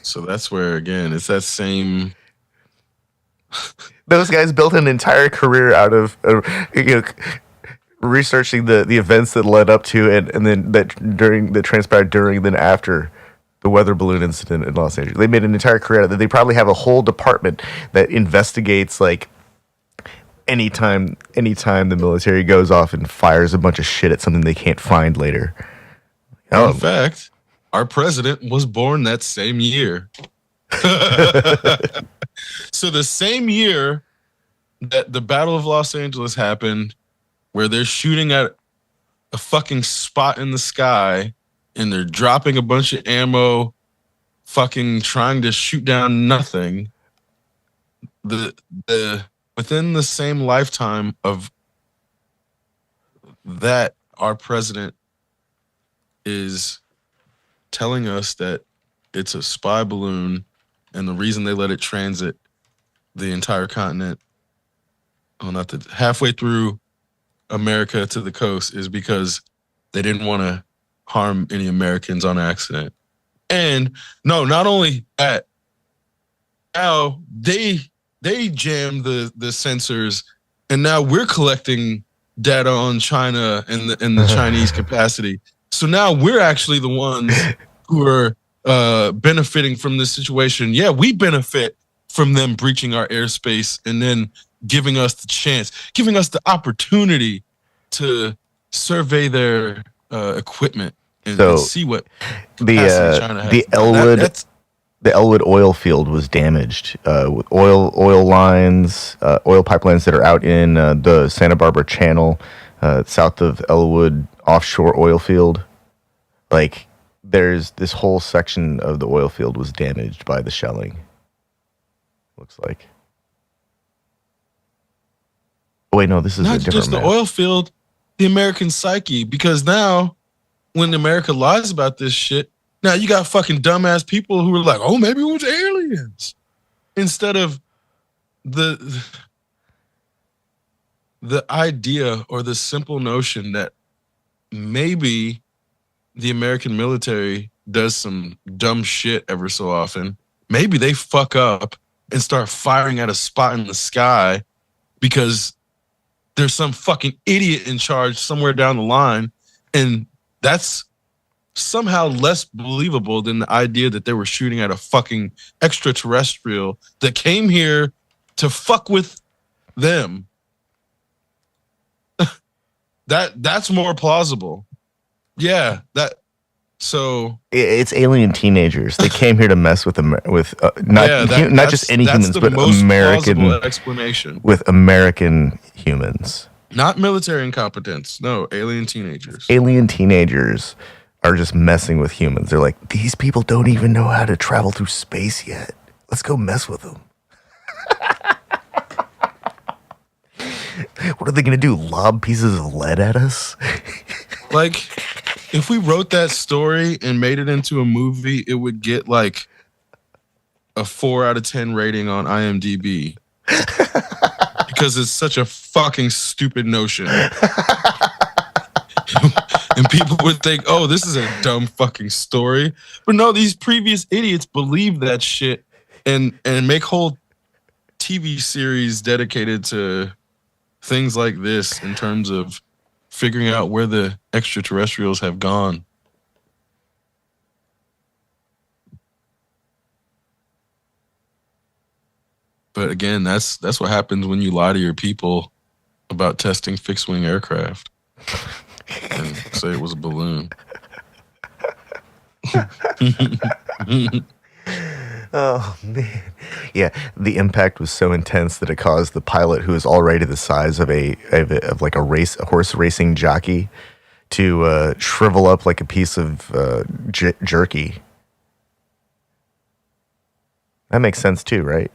So that's where, again, it's that same. Those guys built an entire career out of researching the events that led up to it, and then that transpired during, then after the weather balloon incident in Los Angeles. They made an entire career out of it. They probably have a whole department that investigates like anytime the military goes off and fires a bunch of shit at something they can't find later. In fact, our president was born that same year. So the same year that the Battle of Los Angeles happened, where they're shooting at a fucking spot in the sky and they're dropping a bunch of ammo, fucking trying to shoot down nothing. The within the same lifetime of that, our president is telling us that it's a spy balloon, and the reason they let it transit the entire continent, halfway through America to the coast, is because they didn't want to harm any Americans on accident. And no, not only that, now they jammed the sensors, and now we're collecting data on China and the Chinese capacity. So now we're actually the ones who are benefiting from this situation. Yeah, we benefit from them breaching our airspace and then giving us the chance, giving us the opportunity to survey their equipment and see what capacity China has. The Elwood oil field was damaged with oil lines, oil pipelines that are out in the Santa Barbara Channel, south of Elwood offshore oil field. Like, there's this whole section of the oil field was damaged by the shelling. Looks like. Oh, wait, no, this is not a different just map. The oil field, the American psyche. Because now, when America lies about this shit, now you got fucking dumbass people who are like, "Oh, maybe it was aliens," instead of the idea or the simple notion that maybe the American military does some dumb shit ever so often. Maybe they fuck up and start firing at a spot in the sky because there's some fucking idiot in charge somewhere down the line, and that's somehow less believable than the idea that they were shooting at a fucking extraterrestrial that came here to fuck with them. That's more plausible. Yeah, so it's alien teenagers. They came here to mess with not just any humans, but American explanation with American humans. Not military incompetence. No, alien teenagers. Alien teenagers are just messing with humans. They're like, these people don't even know how to travel through space yet. Let's go mess with them. What are they going to do? Lob pieces of lead at us? Like, if we wrote that story and made it into a movie, it would get like a 4 out of 10 rating on IMDb. because it's such a fucking stupid notion. And people would think, oh, this is a dumb fucking story. But no, these previous idiots believe that shit and make whole TV series dedicated to things like this in terms of figuring out where the extraterrestrials have gone. But again, that's what happens when you lie to your people about testing fixed wing aircraft and say it was a balloon. Oh man, yeah. The impact was so intense that it caused the pilot, who is already the size of like a horse racing jockey, to shrivel up like a piece of jerky. That makes sense too, right?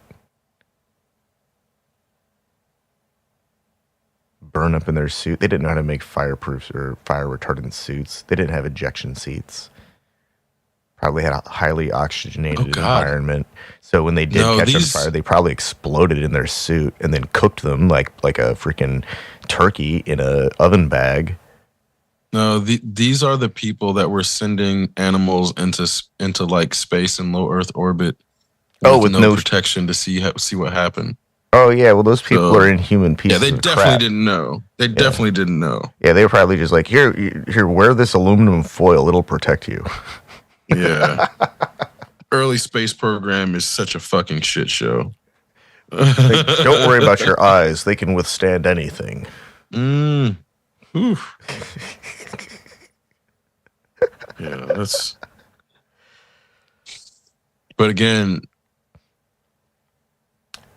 Burn up in their suit. They didn't know how to make fireproof or fire retardant suits. They didn't have ejection seats. Probably had a highly oxygenated environment. So when they did catch on fire, they probably exploded in their suit and then cooked them like a freaking turkey in a oven bag. No, these are the people that were sending animals into like space and low Earth orbit with no protection to see what happened. Oh yeah, well those people are inhuman pieces. Yeah, they definitely didn't know. They definitely didn't know. Yeah, they were probably just like, here, wear this aluminum foil. It'll protect you. Yeah. Early space program is such a fucking shit show. Like, don't worry about your eyes. They can withstand anything. Yeah, that's... But again,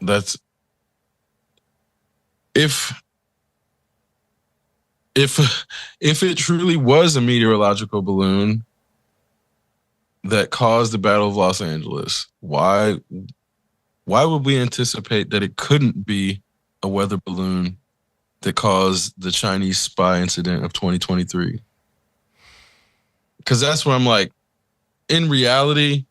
that's... If it truly was a meteorological balloon that caused the Battle of Los Angeles, why would we anticipate that it couldn't be a weather balloon that caused the Chinese spy incident of 2023? Because that's where I'm like, in reality,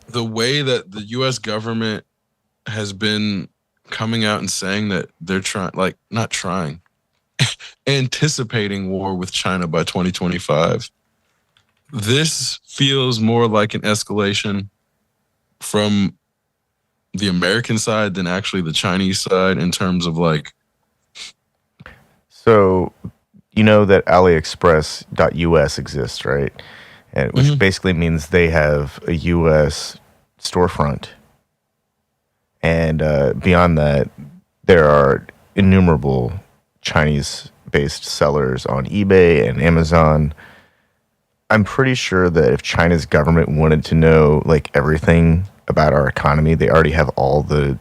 the way that the U.S. government has been coming out and saying that they're anticipating war with China by 2025. This feels more like an escalation from the American side than actually the Chinese side in terms of like. So, you know that AliExpress.us exists, right? And which basically means they have a U.S. storefront. And beyond that, there are innumerable Chinese-based sellers on eBay and Amazon. I'm pretty sure that if China's government wanted to know like everything about our economy, they already have all the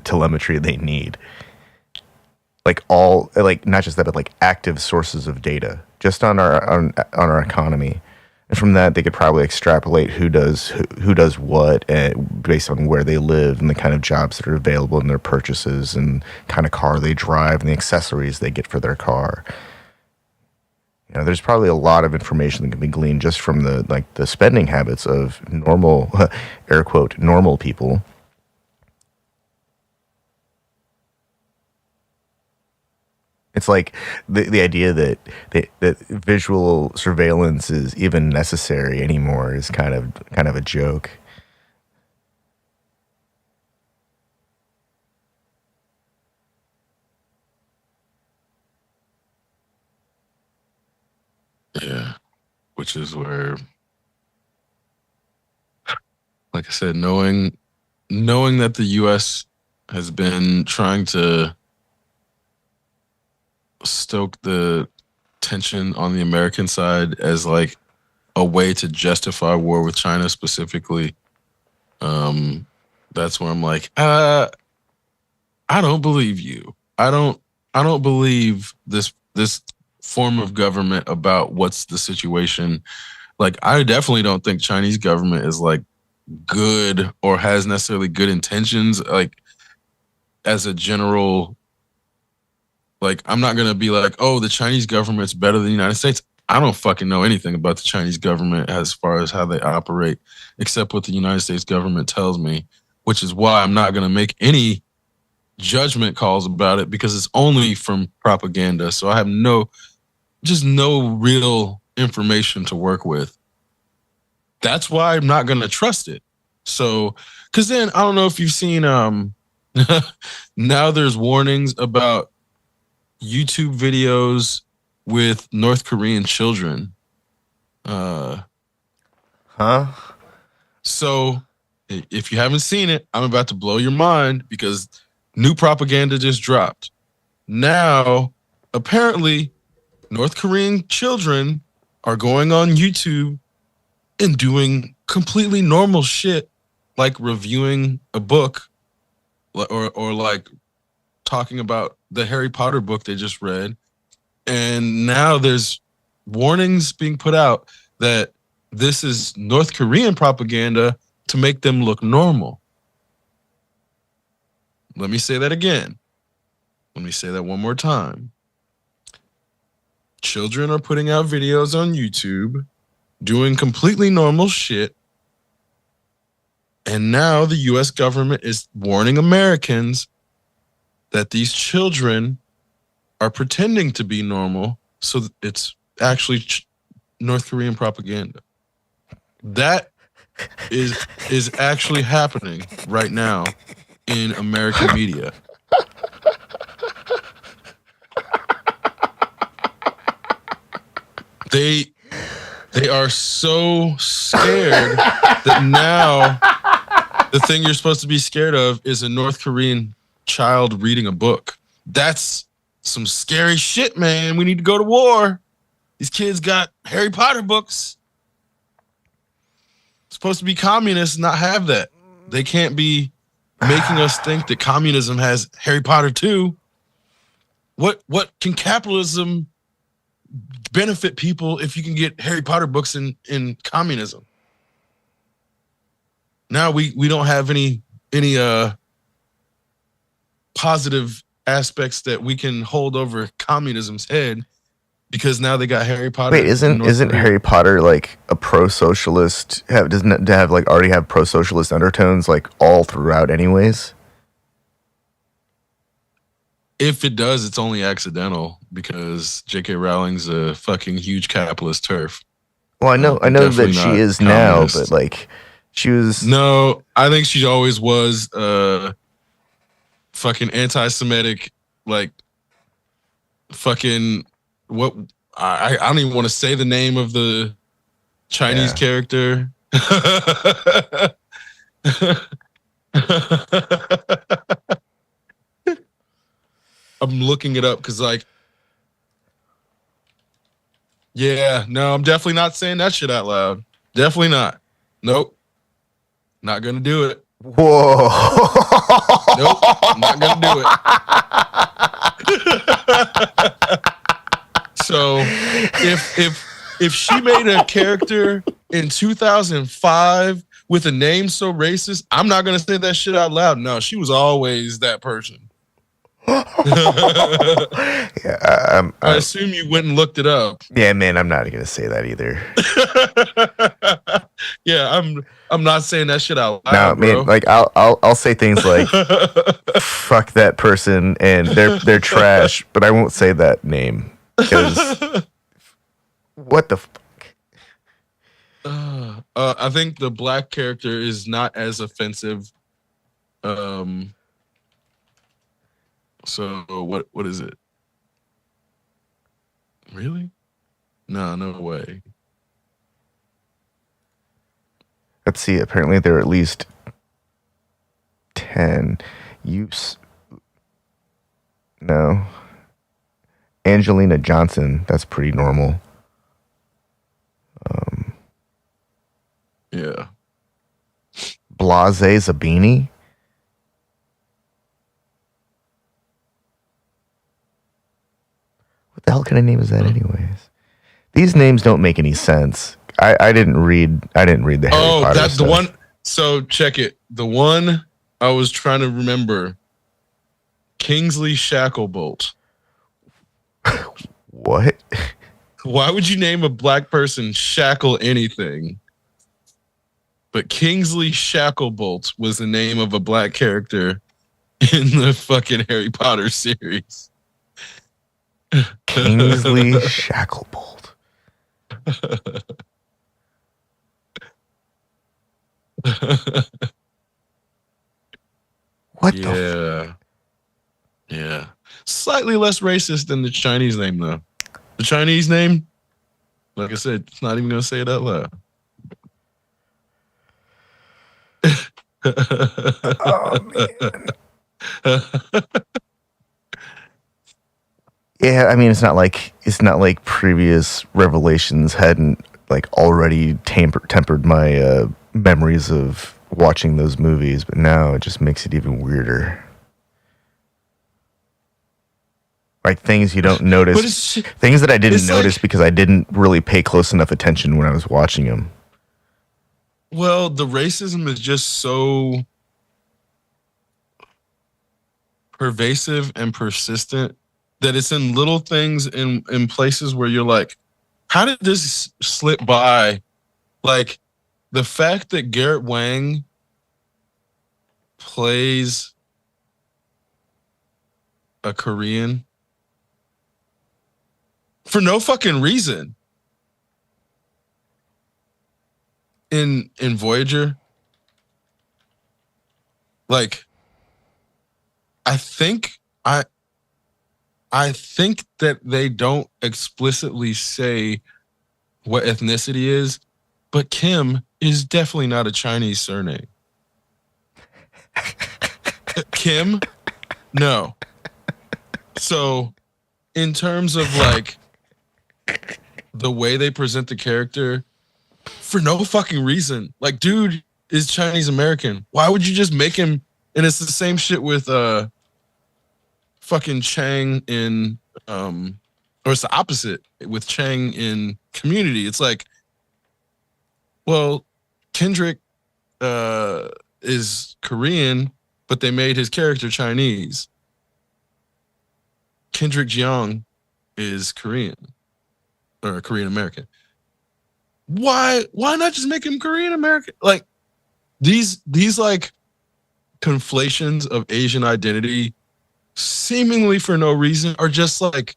telemetry they need. Like not just that, but like active sources of data just on our economy. And from that, they could probably extrapolate who does what based on where they live and the kind of jobs that are available in their purchases and kind of car they drive and the accessories they get for their car. You know, there's probably a lot of information that can be gleaned just from the spending habits of normal, air quote, normal people. It's like the idea that visual surveillance is even necessary anymore is kind of a joke. Yeah, which is where, like I said, knowing that the U.S. has been trying to stoke the tension on the American side as like a way to justify war with China specifically. That's where I'm like, I don't believe you. I don't believe this form of government about what's the situation. Like, I definitely don't think Chinese government is like good or has necessarily good intentions. Like, as a general, like, I'm not going to be like, oh, the Chinese government's better than the United States. I don't fucking know anything about the Chinese government as far as how they operate, except what the United States government tells me, which is why I'm not going to make any judgment calls about it because it's only from propaganda. So I have no real information to work with. That's why I'm not going to trust it. So, because then I don't know if you've seen, now there's warnings about YouTube videos with North Korean children. Huh? So if you haven't seen it, I'm about to blow your mind because new propaganda just dropped. Now, apparently, North Korean children are going on YouTube and doing completely normal shit, like reviewing a book or like talking about the Harry Potter book they just read. And now there's warnings being put out that this is North Korean propaganda to make them look normal. Let me say that again. Let me say that one more time. Children are putting out videos on YouTube doing completely normal shit. And now the US government is warning Americans that these children are pretending to be normal. So it's actually North Korean propaganda. That is actually happening right now in American media. They are so scared that now the thing you're supposed to be scared of is a North Korean child reading a book. That's some scary shit, man. We need to go to war. These kids got Harry Potter books. Supposed to be communists, not have that. They can't be making us think that communism has Harry Potter too. What can capitalism benefit people if you can get Harry Potter books in communism? Now we don't have any positive aspects that we can hold over communism's head because now they got Harry Potter. Wait, isn't Harry Potter like a pro-socialist? Doesn't it have like already have pro-socialist undertones like all throughout, anyways? If it does, it's only accidental because J.K. Rowling's a fucking huge capitalist turf. Well, I know that she is now, but like she was. No, I think she always was fucking anti-Semitic, like fucking what I don't even want to say the name of the Chinese character. I'm looking it up because like, yeah, no, I'm definitely not saying that shit out loud. Definitely not. Nope. Not gonna do it. Whoa. Nope. Not gonna do it. So if she made a character in 2005 with a name so racist, I'm not gonna say that shit out loud. No, she was always that person. Yeah, I assume you went and looked it up. Yeah, man, I'm not gonna say that either. Yeah, I'm not saying that shit out loud. No, man, like I'll say things like "fuck that person" and they're trash, but I won't say that name because what the fuck. I think the black character is not as offensive. So what is it? Really? No way. Let's see. Apparently, there are at least 10 use. No. Angelina Johnson. That's pretty normal. Yeah. Blase Zabini. What the hell kind of name is that, anyways? These names don't make any sense. I didn't read the Harry Potter that's stuff. the one. So check it. The one I was trying to remember. Kingsley Shacklebolt. What? Why would you name a black person Shackle anything? But Kingsley Shacklebolt was the name of a black character in the fucking Harry Potter series. Kingsley Shacklebolt. What the? Yeah. Slightly less racist than the Chinese name, though. The Chinese name, like I said, it's not even going to say it out loud. Oh man. Yeah, I mean, it's not like previous revelations hadn't like already tempered my memories of watching those movies, but now it just makes it even weirder. Like things you don't notice, things that I didn't notice because I didn't really pay close enough attention when I was watching them. Well, the racism is just so pervasive and persistent that it's in little things in places where you're like, how did this slip by? Like the fact that Garrett Wang plays a Korean for no fucking reason in Voyager. Like I think that they don't explicitly say what ethnicity is, but Kim is definitely not a Chinese surname. Kim? No. So, in terms of like the way they present the character, for no fucking reason, like, dude is Chinese American. Why would you just make him? And it's the same shit with fucking Chang in or it's the opposite with Chang in Community. It's like, well, Kendrick is Korean, but they made his character Chinese. Kendrick Jeong is Korean or Korean American. Why not just make him Korean American? Like these like conflations of Asian identity seemingly for no reason are just like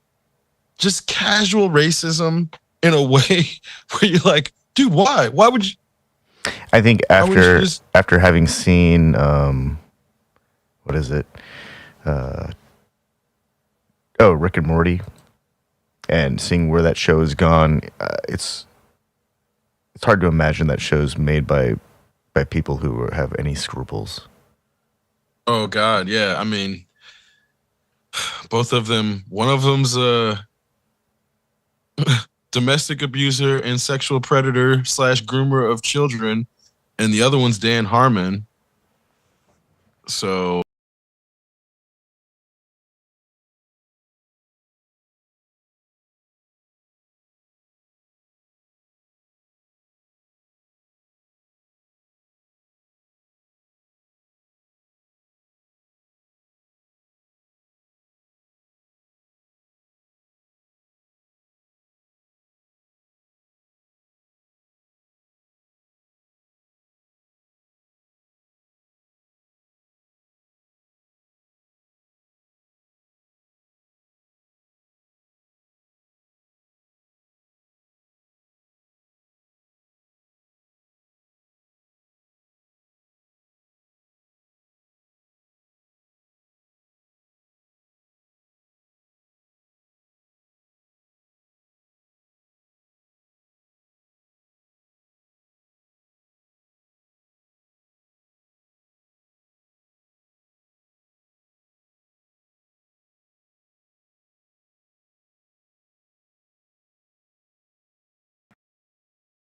just casual racism in a way where you're like, dude, why? Why would you? I think after having seen what is it? Rick and Morty, and seeing where that show has gone, it's hard to imagine that show's made by people who have any scruples. Oh God, yeah. I mean, both of them. One of them's a domestic abuser and sexual predator / groomer of children, and the other one's Dan Harmon. So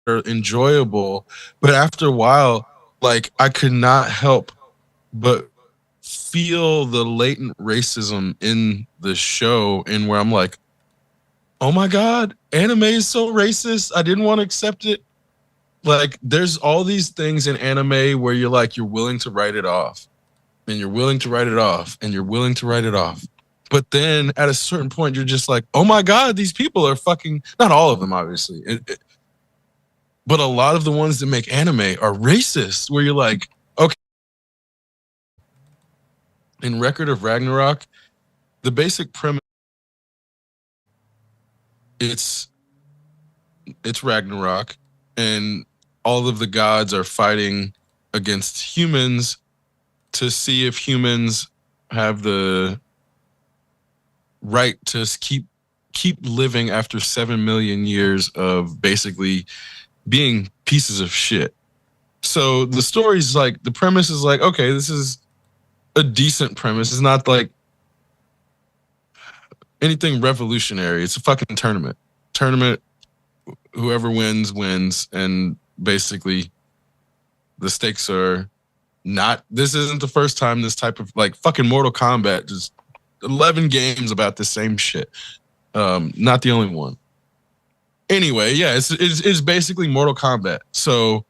they're enjoyable, but after a while, like I could not help but feel the latent racism in the show, and where I'm like, oh my God, anime is so racist. I didn't want to accept it. Like, there's all these things in anime where you're like, you're willing to write it off, and you're willing to write it off, and you're willing to write it off. But then at a certain point, you're just like, oh my God, these people are fucking, not all of them, obviously. But a lot of the ones that make anime are racist, where you're like, okay. In Record of Ragnarok, the basic premise, it's Ragnarok, and all of the gods are fighting against humans to see if humans have the right to keep living after 7 million years of basically being pieces of shit. So the story's like, the premise is like, okay, this is a decent premise. It's not like anything revolutionary. It's a fucking tournament. Whoever wins, and basically the stakes are not, this isn't the first time this type of, like, fucking Mortal Kombat, just 11 games about the same shit. Not the only one. Anyway, yeah, it's basically Mortal Kombat. So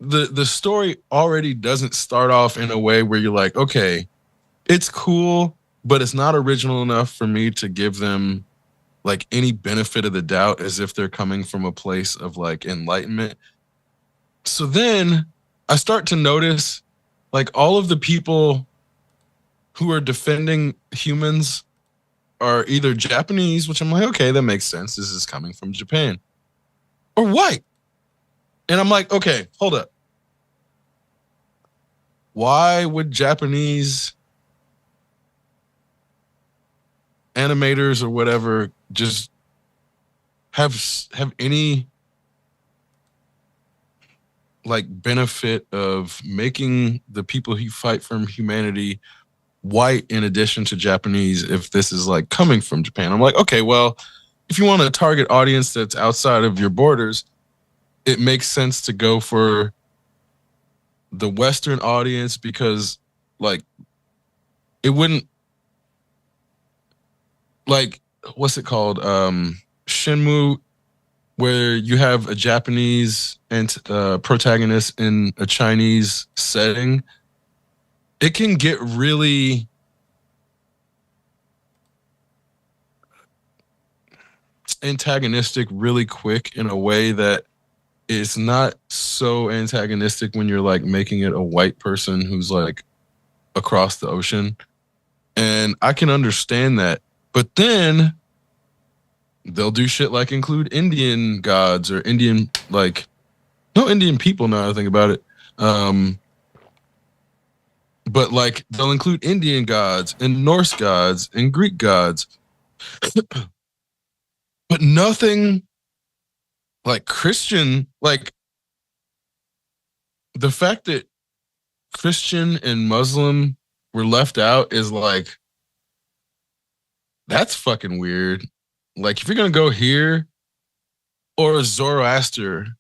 the story already doesn't start off in a way where you're like, okay, it's cool, but it's not original enough for me to give them like any benefit of the doubt as if they're coming from a place of like enlightenment. So then I start to notice like all of the people who are defending humans are either Japanese, which I'm like, okay, that makes sense. This is coming from Japan, or white. And I'm like, okay, hold up. Why would Japanese animators or whatever just have any like benefit of making the people who fight for humanity white in addition to Japanese if this is like coming from Japan? I'm like, okay, well, if you want a target audience that's outside of your borders, it makes sense to go for the Western audience, because like it wouldn't, like, what's it called? Shenmue, where you have a Japanese and protagonist in a Chinese setting. It can get really antagonistic really quick in a way that it's not so antagonistic when you're like making it a white person who's like across the ocean. And I can understand that. But then they'll do shit like include Indian gods or Indian, like, no, Indian people now I think about it. But like they'll include Indian gods and Norse gods and Greek gods. But nothing like Christian, like the fact that Christian and Muslim were left out is like, that's fucking weird. Like if you're gonna go here, or Zoroastrianism,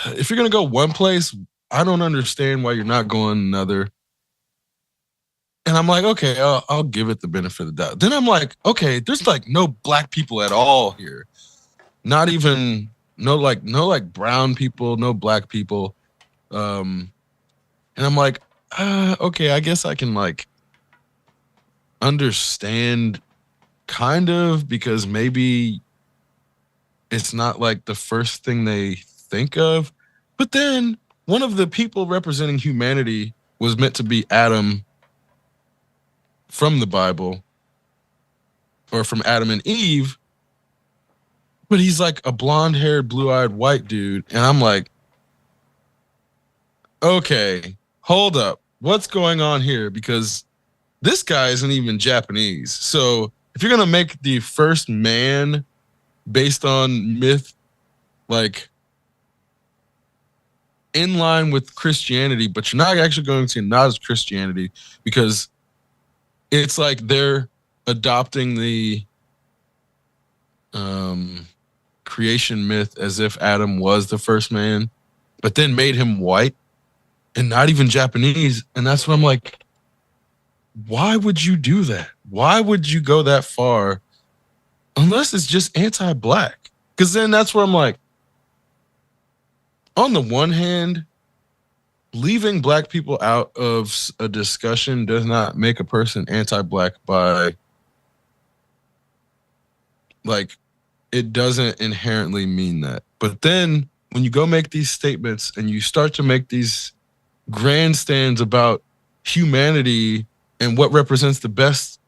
if you're gonna go one place, I don't understand why you're not going another. And I'm like, okay, I'll give it the benefit of the doubt. Then I'm like, okay, there's like no black people at all here. Not even no like brown people, no black people. And I'm like, okay, I guess I can like understand kind of, because maybe it's not like the first thing they think of. But then one of the people representing humanity was meant to be Adam from the Bible, or from Adam and Eve, but he's like a blonde-haired, blue-eyed white dude. And I'm like, okay, hold up. What's going on here? Because this guy isn't even Japanese. So if you're going to make the first man based on myth, like in line with Christianity, but you're not actually going to acknowledge Christianity, because it's like they're adopting the creation myth as if Adam was the first man, but then made him white and not even Japanese. And that's what I'm like, why would you do that? Why would you go that far? Unless it's just anti-black. Because then that's where I'm like, on the one hand, leaving black people out of a discussion does not make a person anti-black by like it doesn't inherently mean that. But then when you go make these statements and you start to make these grandstands about humanity and what represents the best,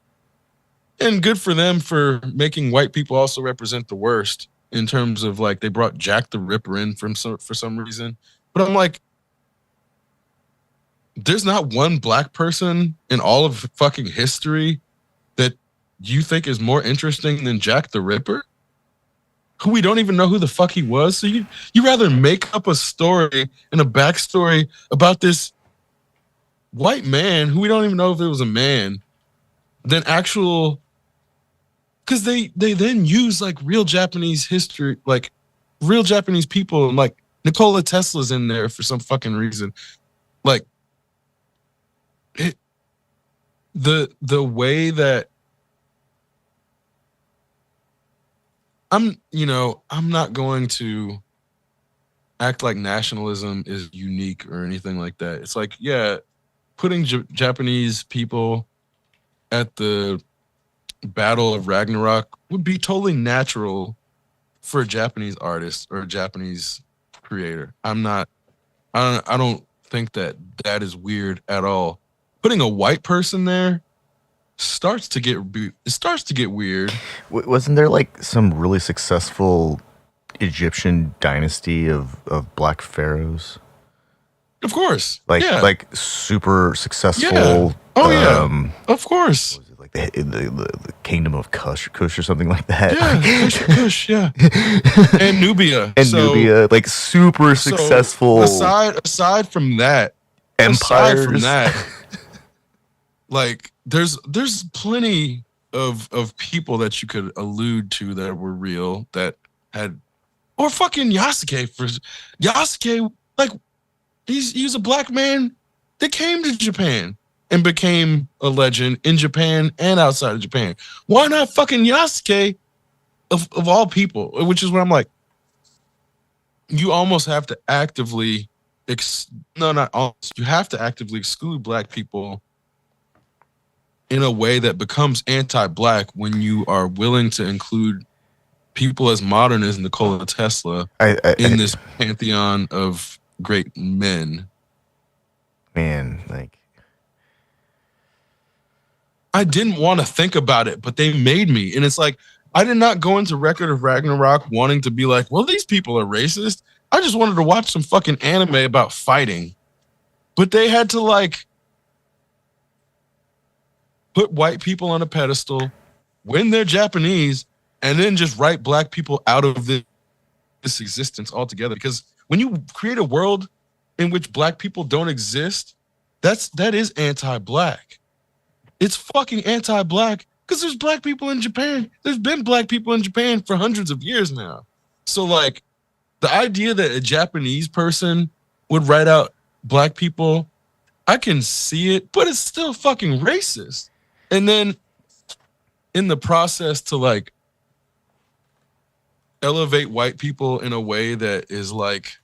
and good for them for making white people also represent the worst in terms of like they brought Jack the Ripper in for some reason. But I'm like, there's not one black person in all of fucking history that you think is more interesting than Jack the Ripper, who we don't even know who the fuck he was. So you rather make up a story and a backstory about this white man who we don't even know if it was a man than actual, because they then use like real Japanese history, like real Japanese people, and like Nikola Tesla's in there for some fucking reason. Like it, the way that I'm not going to act like nationalism is unique or anything like that. It's like, yeah, putting Japanese people at the Battle of Ragnarok would be totally natural for a Japanese artist or a Japanese creator. I don't think that is weird at all. Putting a white person there starts to get weird. Wasn't there like some really successful Egyptian dynasty of black pharaohs? Of course. Like yeah. like super successful. Yeah. Oh yeah. Of course. Was it like the kingdom of Kush or something like that? Yeah, Kush, yeah. And Nubia. Nubia, like super successful. Aside from that, empires. Like there's plenty of people that you could allude to that were real that had, or fucking Yasuke, like he's a black man that came to Japan and became a legend in Japan and outside of Japan. Why not fucking Yasuke of all people? Which is what I'm like, you almost have to actively you have to actively exclude black people in a way that becomes anti-black when you are willing to include people as modern as Nikola Tesla in this pantheon of great men. Man, like, I didn't want to think about it, but they made me. And it's like, I did not go into Record of Ragnarok wanting to be like, well, these people are racist. I just wanted to watch some fucking anime about fighting. But they had to like put white people on a pedestal when they're Japanese and then just write black people out of this existence altogether. Because when you create a world in which black people don't exist, that is anti-black. It's fucking anti-black because there's black people in Japan. There's been black people in Japan for hundreds of years now. So like the idea that a Japanese person would write out black people, I can see it, but it's still fucking racist. And then in the process to like elevate white people in a way that is like,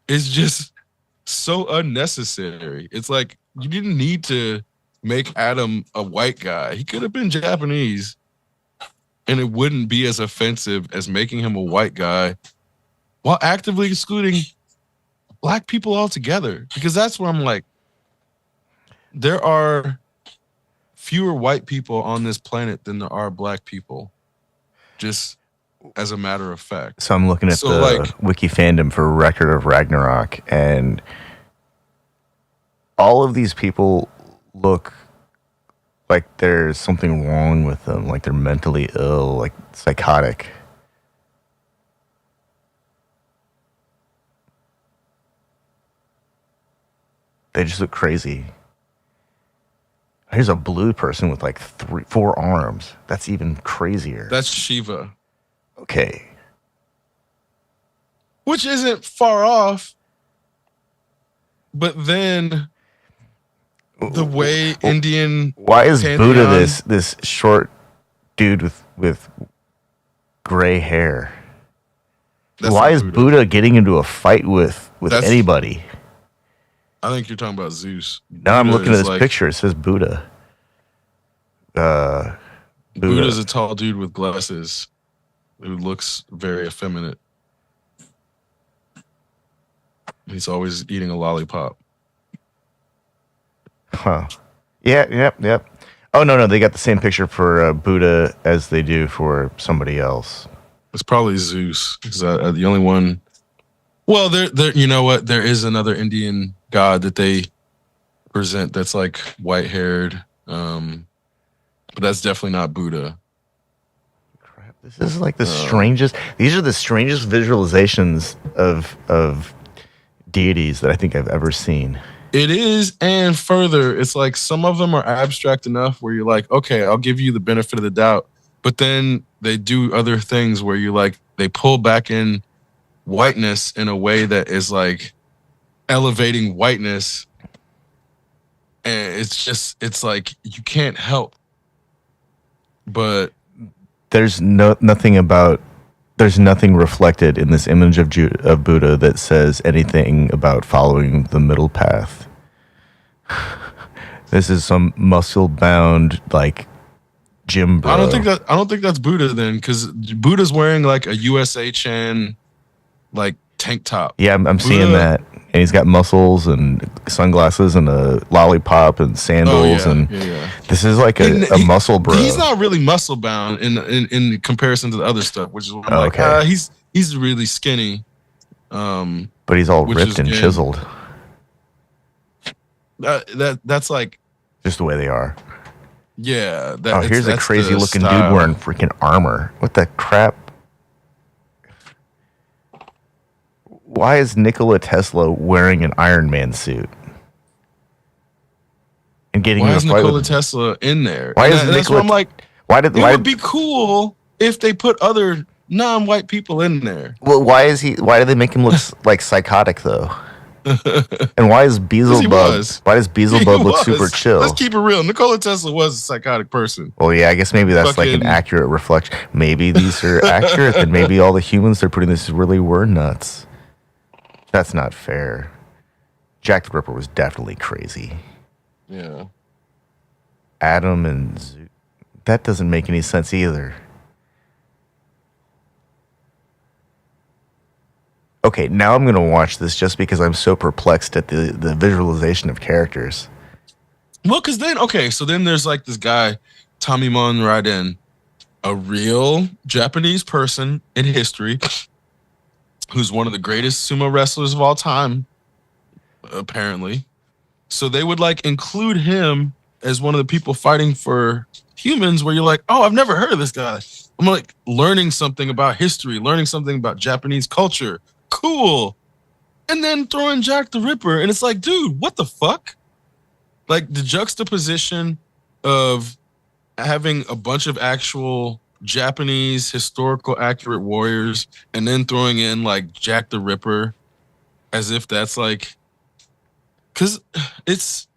is just so unnecessary. It's like, you didn't need to make Adam a white guy. He could have been Japanese and it wouldn't be as offensive as making him a white guy while actively excluding black people altogether. Because that's where I'm like, there are fewer white people on this planet than there are black people, just as a matter of fact. So I'm looking at the wiki fandom for Record of Ragnarok, and all of these people look like there's something wrong with them, like they're mentally ill, like psychotic. They just look crazy. Here's a blue person with like 4 arms. That's even crazier. That's Shiva. Okay. Which isn't far off. But then the way Indian... Why is Buddha this short dude with gray hair? Why is Buddha getting into a fight with anybody? I think you're talking about Zeus. Now I'm Buddha looking at is this like picture. It says Buddha. Uh, Buddha's Buddha. a tall dude with glasses who looks very effeminate. He's always eating a lollipop. Huh. Yeah. Yep. Yep. Oh no, they got the same picture for Buddha as they do for somebody else. It's probably Zeus. Is the only one? Well, there. You know what? There is another Indian god that they present that's like white haired. But that's definitely not Buddha. Crap. This is like the strangest. These are the strangest visualizations of deities that I think I've ever seen. It is, and further, it's like some of them are abstract enough where you're like, okay, I'll give you the benefit of the doubt. But then they do other things where you like they pull back in whiteness in a way that is like elevating whiteness. And it's like you can't help. But There's nothing reflected in this image of Buddha that says anything about following the middle path. This is some muscle bound like gym bro. I don't think that's Buddha then, because Buddha's wearing like a USA Chan like tank top. Yeah, I'm seeing that, and he's got muscles and sunglasses and a lollipop and sandals, this is like a muscle bro. He's not really muscle bound in comparison to the other stuff, which is what I'm like, he's really skinny. But he's all ripped and chiseled. That's like just the way they are. Yeah. Here's a crazy looking dude wearing freaking armor. What the crap? Why is Nikola Tesla wearing an Iron Man suit? And getting why is Nikola Tesla in there? Why is Nikola? That's what I'm like. It would be cool if they put other non-white people in there. Well, why do they make him look like psychotic though? And why is Beelzebub? Why does Beelzebub look super chill? Let's keep it real. Nikola Tesla was a psychotic person. Well, yeah, I guess maybe that's like an accurate reflection. Maybe these are accurate, and maybe all the humans they're putting this really were nuts. That's not fair. Jack the Ripper was definitely crazy. Yeah. Adam and that doesn't make any sense either. Okay, now I'm going to watch this just because I'm so perplexed at the visualization of characters. Well, because then there's like this guy, Tamimon Raiden, a real Japanese person in history who's one of the greatest sumo wrestlers of all time, apparently. So they would like include him as one of the people fighting for humans where you're like, oh, I've never heard of this guy. I'm like learning something about history, learning something about Japanese culture. Cool. And then throwing Jack the Ripper. And it's like, dude, what the fuck? Like the juxtaposition of having a bunch of actual Japanese historical accurate warriors and then throwing in like Jack the Ripper as if that's like, because it's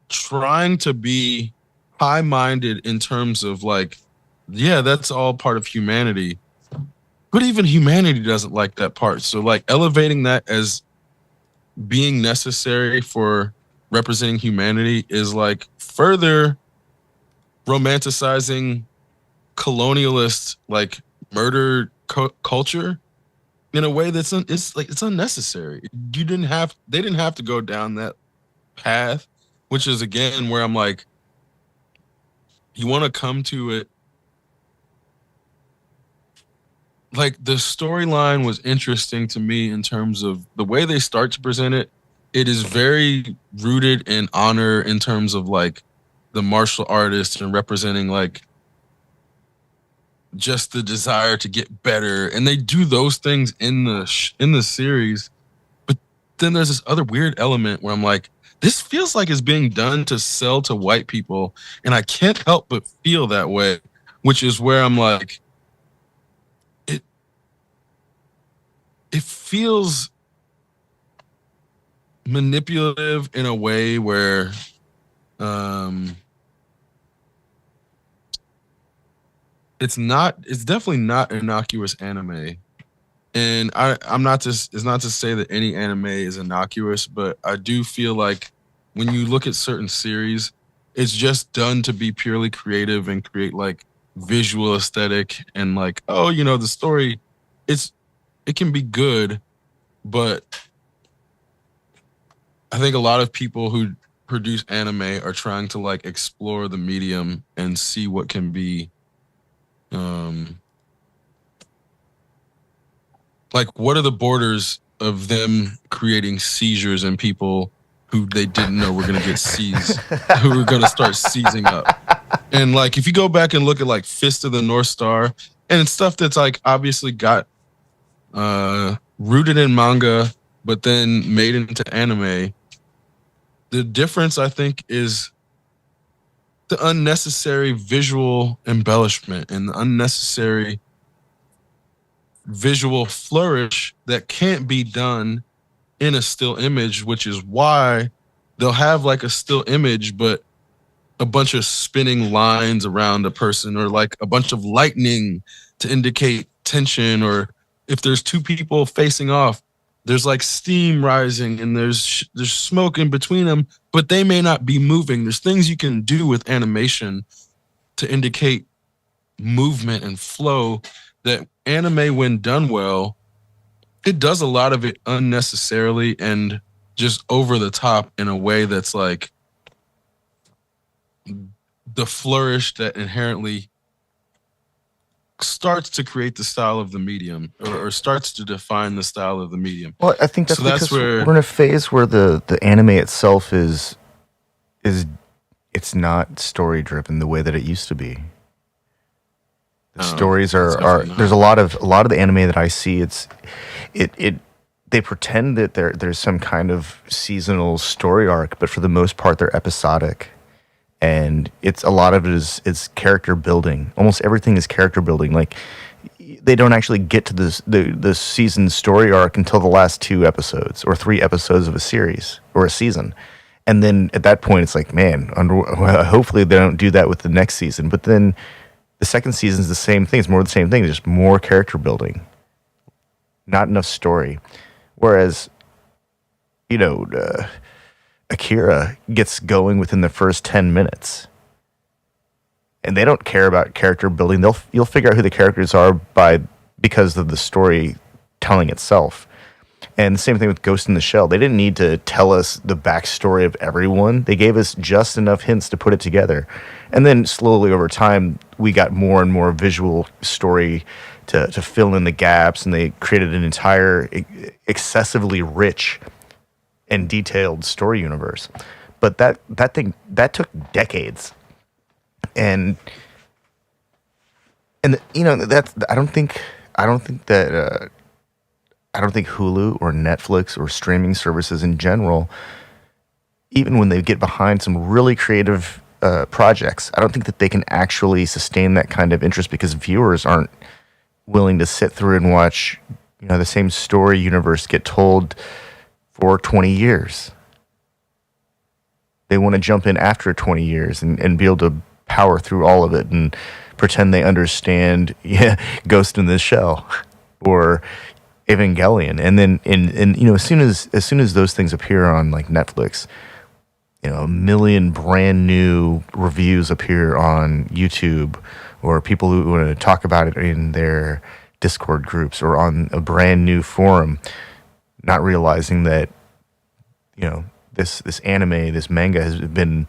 trying to be high-minded in terms of like, yeah, that's all part of humanity. But even humanity doesn't like that part. So like elevating that as being necessary for representing humanity is like further romanticizing colonialist like murder culture in a way that's it's unnecessary. They didn't have to go down that path, which is again where I'm like, you want to come to it. Like the storyline was interesting to me in terms of the way they start to present it. It is very rooted in honor in terms of like the martial artist and representing like just the desire to get better. And they do those things in the series. But then there's this other weird element where I'm like, this feels like it's being done to sell to white people. And I can't help but feel that way, which is where I'm like, it feels manipulative in a way where it's definitely not innocuous anime. And I'm not just it's not to say that any anime is innocuous, but I do feel like when you look at certain series, it's just done to be purely creative and create like visual aesthetic and like, oh, the story, it's it can be good, but I think a lot of people who produce anime are trying to like explore the medium and see what can be um like what are the borders of them creating seizures in people who they didn't know were going to get seized, who were going to start seizing up. And like if you go back and look at like Fist of the North Star and stuff that's like obviously got rooted in manga but then made into anime, the difference I think is the unnecessary visual embellishment and the unnecessary visual flourish that can't be done in a still image, which is why they'll have like a still image, but a bunch of spinning lines around a person or like a bunch of lightning to indicate tension. Or if there's two people facing off, there's like steam rising and there's smoke in between them, but they may not be moving. There's things you can do with animation to indicate movement and flow that anime, when done well, it does a lot of it unnecessarily and just over the top in a way that's like the flourish that inherently starts to create the style of the medium or starts to define the style of the medium. Well, I think that's So that's because we're where in a phase where the anime itself is it's not story driven the way that it used to be. The stories it's are definitely there's not. a lot of the anime that I see, it they pretend that there's some kind of seasonal story arc, but for the most part they're episodic. And it's a lot of it is character building. Almost everything is character building. Like they don't actually get to the season story arc until the last 2 episodes or 3 episodes of a series or a season. And then at that point, it's like, man, hopefully they don't do that with the next season. But then the second season is the same thing. It's more of the same thing. It's just more character building, not enough story. Whereas, you know, Akira gets going within the first 10 minutes. And they don't care about character building. You'll figure out who the characters are because of the story telling itself. And the same thing with Ghost in the Shell. They didn't need to tell us the backstory of everyone. They gave us just enough hints to put it together. And then slowly over time, we got more and more visual story to fill in the gaps. And they created an entire excessively rich and detailed story universe. But that took decades. And you know, that's I don't think that I don't think Hulu or Netflix or streaming services in general, even when they get behind some really creative projects, I don't think that they can actually sustain that kind of interest because viewers aren't willing to sit through and watch, you know, the same story universe get told for 20 years. They want to jump in after 20 years and be able to power through all of it and pretend they understand Ghost in the Shell or Evangelion. And then in you know, as soon as those things appear on like Netflix, you know, a million brand new reviews appear on YouTube, or people who want to talk about it in their Discord groups or on a brand new forum, not realizing that, you know, this anime, this manga has been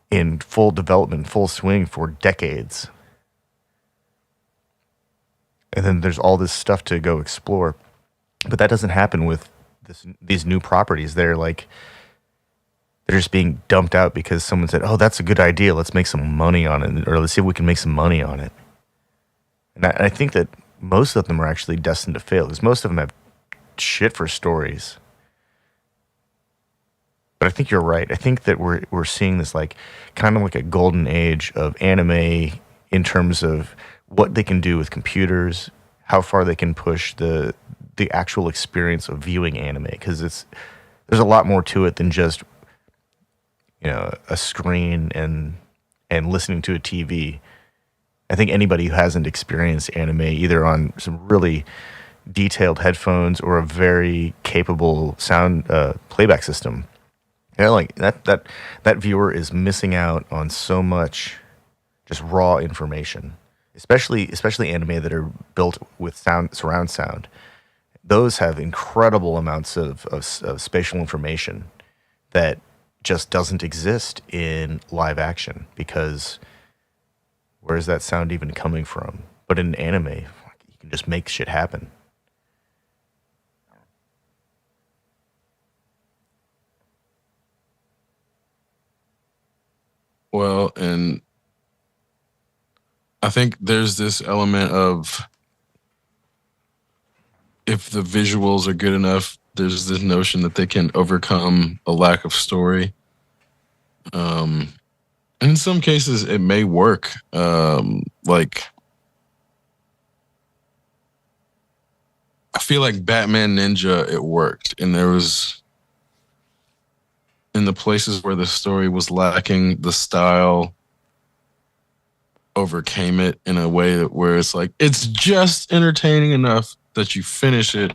in full development, full swing for decades. And then there's all this stuff to go explore. But that doesn't happen with these new properties. They're just being dumped out because someone said, "Oh, that's a good idea. Let's make some money on it, or let's see if we can make some money on it." And I think that most of them are actually destined to fail because most of them have shit for stories. But I think you're right. I think that we're seeing this like kind of like a golden age of anime in terms of what they can do with computers, how far they can push the actual experience of viewing anime, because there's a lot more to it than just, you know, a screen and listening to a TV. I think anybody who hasn't experienced anime either on some really detailed headphones or a very capable sound playback system, like that viewer is missing out on so much just raw information, especially anime that are built with surround sound. Those have incredible amounts of spatial information that just doesn't exist in live action, because where's that sound even coming from? But in anime, you can just make shit happen. Well, and I think there's this element of if the visuals are good enough, there's this notion that they can overcome a lack of story. In some cases, it may work. Like I feel like Batman Ninja, it worked, and there was in the places where the story was lacking, the style overcame it in a way where it's like it's just entertaining enough that you finish it.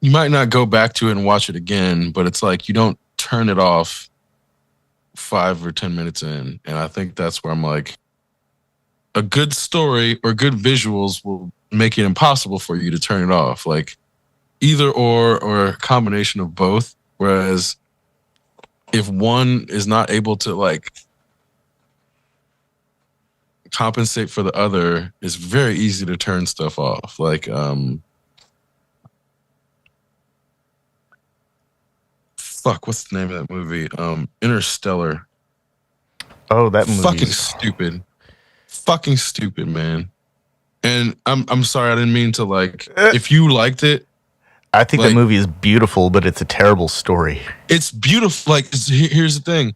You might not go back to it and watch it again, but it's like you don't turn it off 5 or 10 minutes in. And I think that's where I'm like, a good story or good visuals will make it impossible for you to turn it off. Like either or a combination of both. Whereas if one is not able to like compensate for the other, it's very easy to turn stuff off. Like fuck, what's the name of that movie? Interstellar. Oh, that movie Fucking is stupid. Fucking stupid, man. And I'm sorry, I didn't mean to like if you liked it, I think like, that movie is beautiful, but it's a terrible story. it's beautiful. Like here's the thing.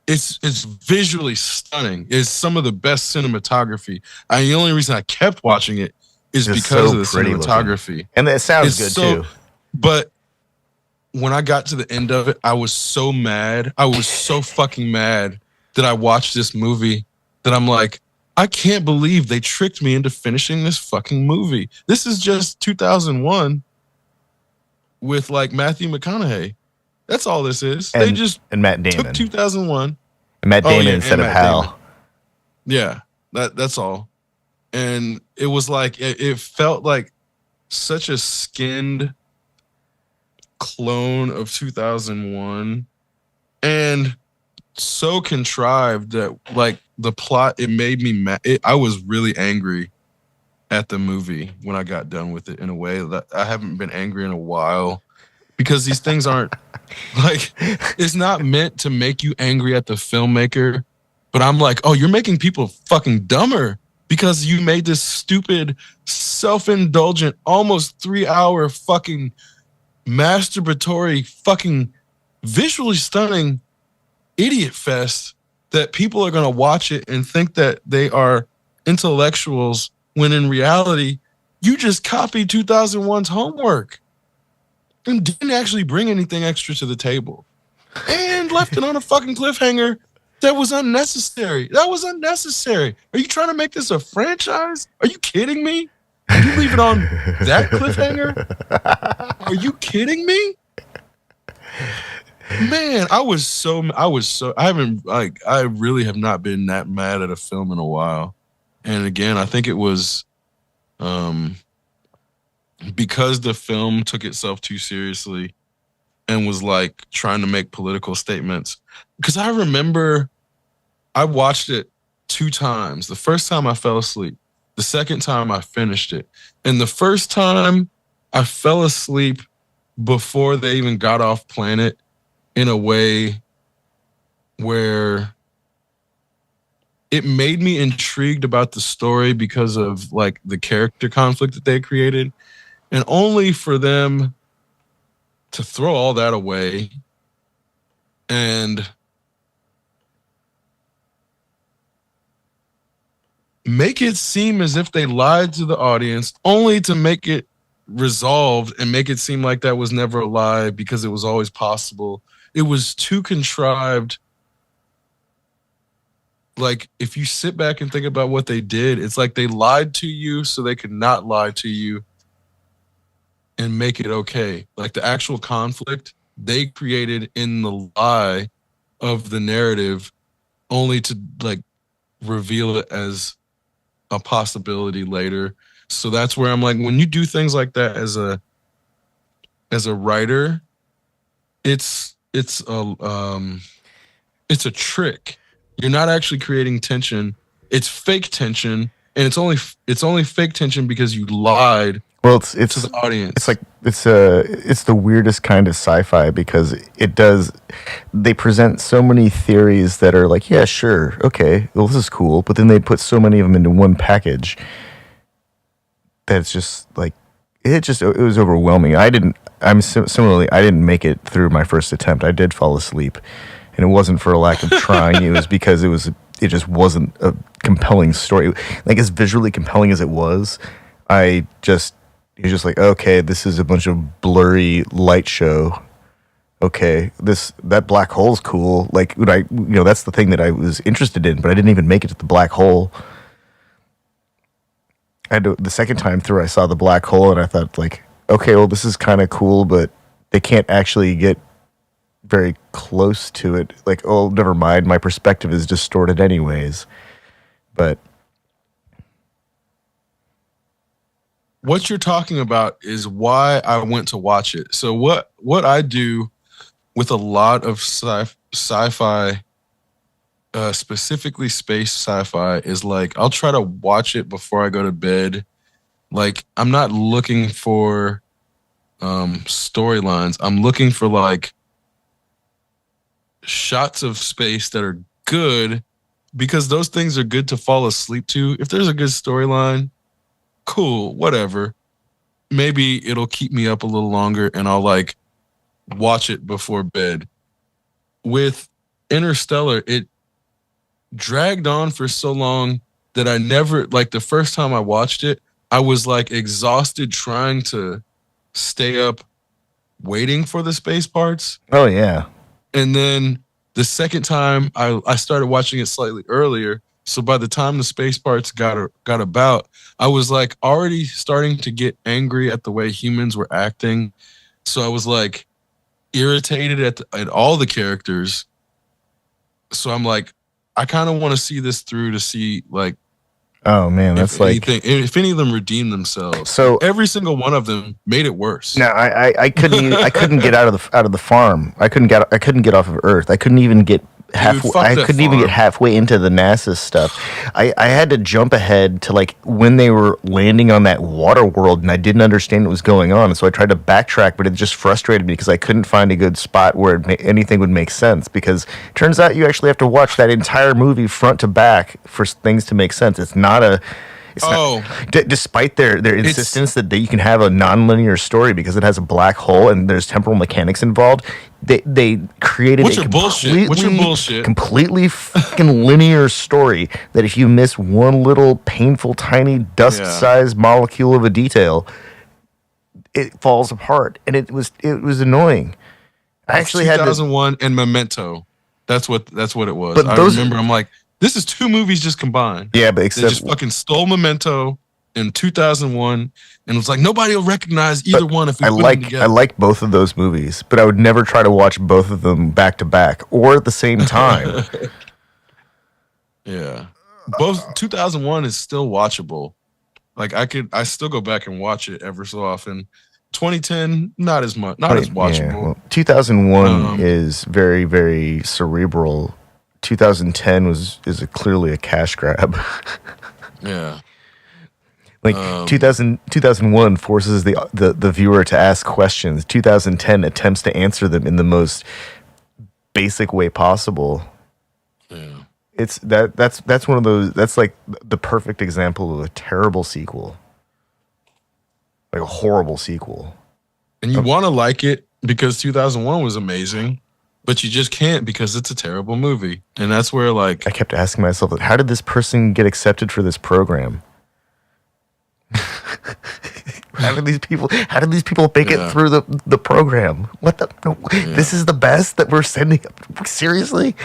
It's visually stunning. It's some of the best cinematography. The only reason I kept watching it is It's because so of the pretty cinematography. looking. And it sounds It's good too. But when I got to the end of it, I was so mad. I was so fucking mad that I watched this movie that I'm like, I can't believe they tricked me into finishing this fucking movie. This is just 2001 with like Matthew McConaughey. That's all this is. They just And Matt took Damon. 2001. And Matt Oh Damon yeah, instead and of Matt Damon. Hal. Yeah, that's all. And it was like it felt like such a skinned clone of 2001 and so contrived that like the plot, it made me mad. I was really angry at the movie when I got done with it in a way that I haven't been angry in a while, because these things aren't like, it's not meant to make you angry at the filmmaker, but I'm like, oh, you're making people fucking dumber because you made this stupid, self-indulgent, almost 3 hour fucking masturbatory, fucking visually stunning idiot fest that people are going to watch it and think that they are intellectuals when in reality, you just copied 2001's homework and didn't actually bring anything extra to the table and left it on a fucking cliffhanger that was unnecessary. That was unnecessary. Are you trying to make this a franchise? Are you kidding me? You leave it on that cliffhanger? Are you kidding me? Man, I really have not been that mad at a film in a while. And again, I think it was because the film took itself too seriously and was like trying to make political statements. Because I remember I watched it 2 times. The first time I fell asleep. The second time I finished it. And the first time I fell asleep before they even got off planet in a way where it made me intrigued about the story because of like the character conflict that they created, and only for them to throw all that away and make it seem as if they lied to the audience, only to make it resolved and make it seem like that was never a lie because it was always possible. It was too contrived. Like, if you sit back and think about what they did, it's like they lied to you so they could not lie to you. and make it okay. Like the actual conflict they created in the lie of the narrative, only to like reveal it as a possibility later. So that's where I'm like, when you do things like that as a writer, it's a trick. You're not actually creating tension. It's fake tension, and it's only fake tension because you lied Well, to the it's audience. like it's the weirdest kind of sci-fi because they present so many theories that are like, yeah, sure, okay, well, this is cool, but then they put so many of them into one package that it's just like it was overwhelming. Similarly, I didn't make it through my first attempt. I did fall asleep, and it wasn't for a lack of trying. It was because it just wasn't a compelling story. Like as visually compelling as it was, I just you're just like, okay, this is a bunch of blurry light show. Okay, that black hole's cool. Like that's the thing that I was interested in, but I didn't even make it to the black hole. The second time through, I saw the black hole, and I thought, like, okay, well, this is kind of cool, but they can't actually get very close to it. Like, oh, never mind, my perspective is distorted anyways. But What you're talking about is why I went to watch it. So what I do with a lot of sci-fi, specifically space sci-fi, is like I'll try to watch it before I go to bed. Like I'm not looking for storylines. I'm looking for like shots of space that are good because those things are good to fall asleep to. If there's a good storyline, cool, whatever. Maybe it'll keep me up a little longer and I'll like watch it before bed. With Interstellar, it dragged on for so long that I never, like, the first time I watched it, I was like exhausted trying to stay up waiting for the space parts. oh yeah, And then the second time I started watching it slightly earlier. So by the time the space parts got about, I was like already starting to get angry at the way humans were acting. So I was like irritated at all the characters. So I'm like, I kind of want to see this through to see like oh man, that's like if any of them redeem themselves. And so. every single one of them made it No, worse. I couldn't get out of the farm. I couldn't get off of Earth. I couldn't even get Dude, halfway. fuck I that couldn't even get farm. halfway into the NASA stuff. I had to jump ahead to like when they were landing on that water world, and I didn't understand what was going on. And so I tried to backtrack, but it just frustrated me because I couldn't find a good spot where anything would make sense. Because it turns out you actually have to watch that entire movie front to back for things to make sense. It's not a it's not, Oh, despite their it's insistence that you can have a nonlinear story because it has a black hole and there's temporal mechanics involved. They created what's a your bullshit? What's your bullshit? completely fucking linear story that if you miss one little painful tiny Yeah. dust-sized molecule of a detail, it falls apart, and it was annoying. I It's actually had to, 2001 and Memento. That's what it was. but I those, remember I'm like, this is two movies just combined. yeah, but They except just fucking stole Memento in 2001 and it's like nobody will recognize either but one if we put them I together. like both of those movies, but I would never try to watch both of them back to back or at the same time. Yeah. Both 2001 is still watchable. Like I still go back and watch it ever so often. 2010, not as much, not as Yeah, watchable. well, 2001 Um, is very very cerebral. 2010 clearly a cash grab. yeah. Like Um, 2001 forces the viewer to ask questions. 2010 attempts to answer them in the most basic way possible. yeah. That's one of those, that's like the perfect example of a terrible sequel. Like a horrible sequel. And you want to like it because 2001 was amazing, but you just can't because it's a terrible movie. And that's where I like kept asking myself, like, how did this person get accepted for this program? How did these people make it yeah. through the program? What the no, Yeah. this is the best that we're sending, seriously?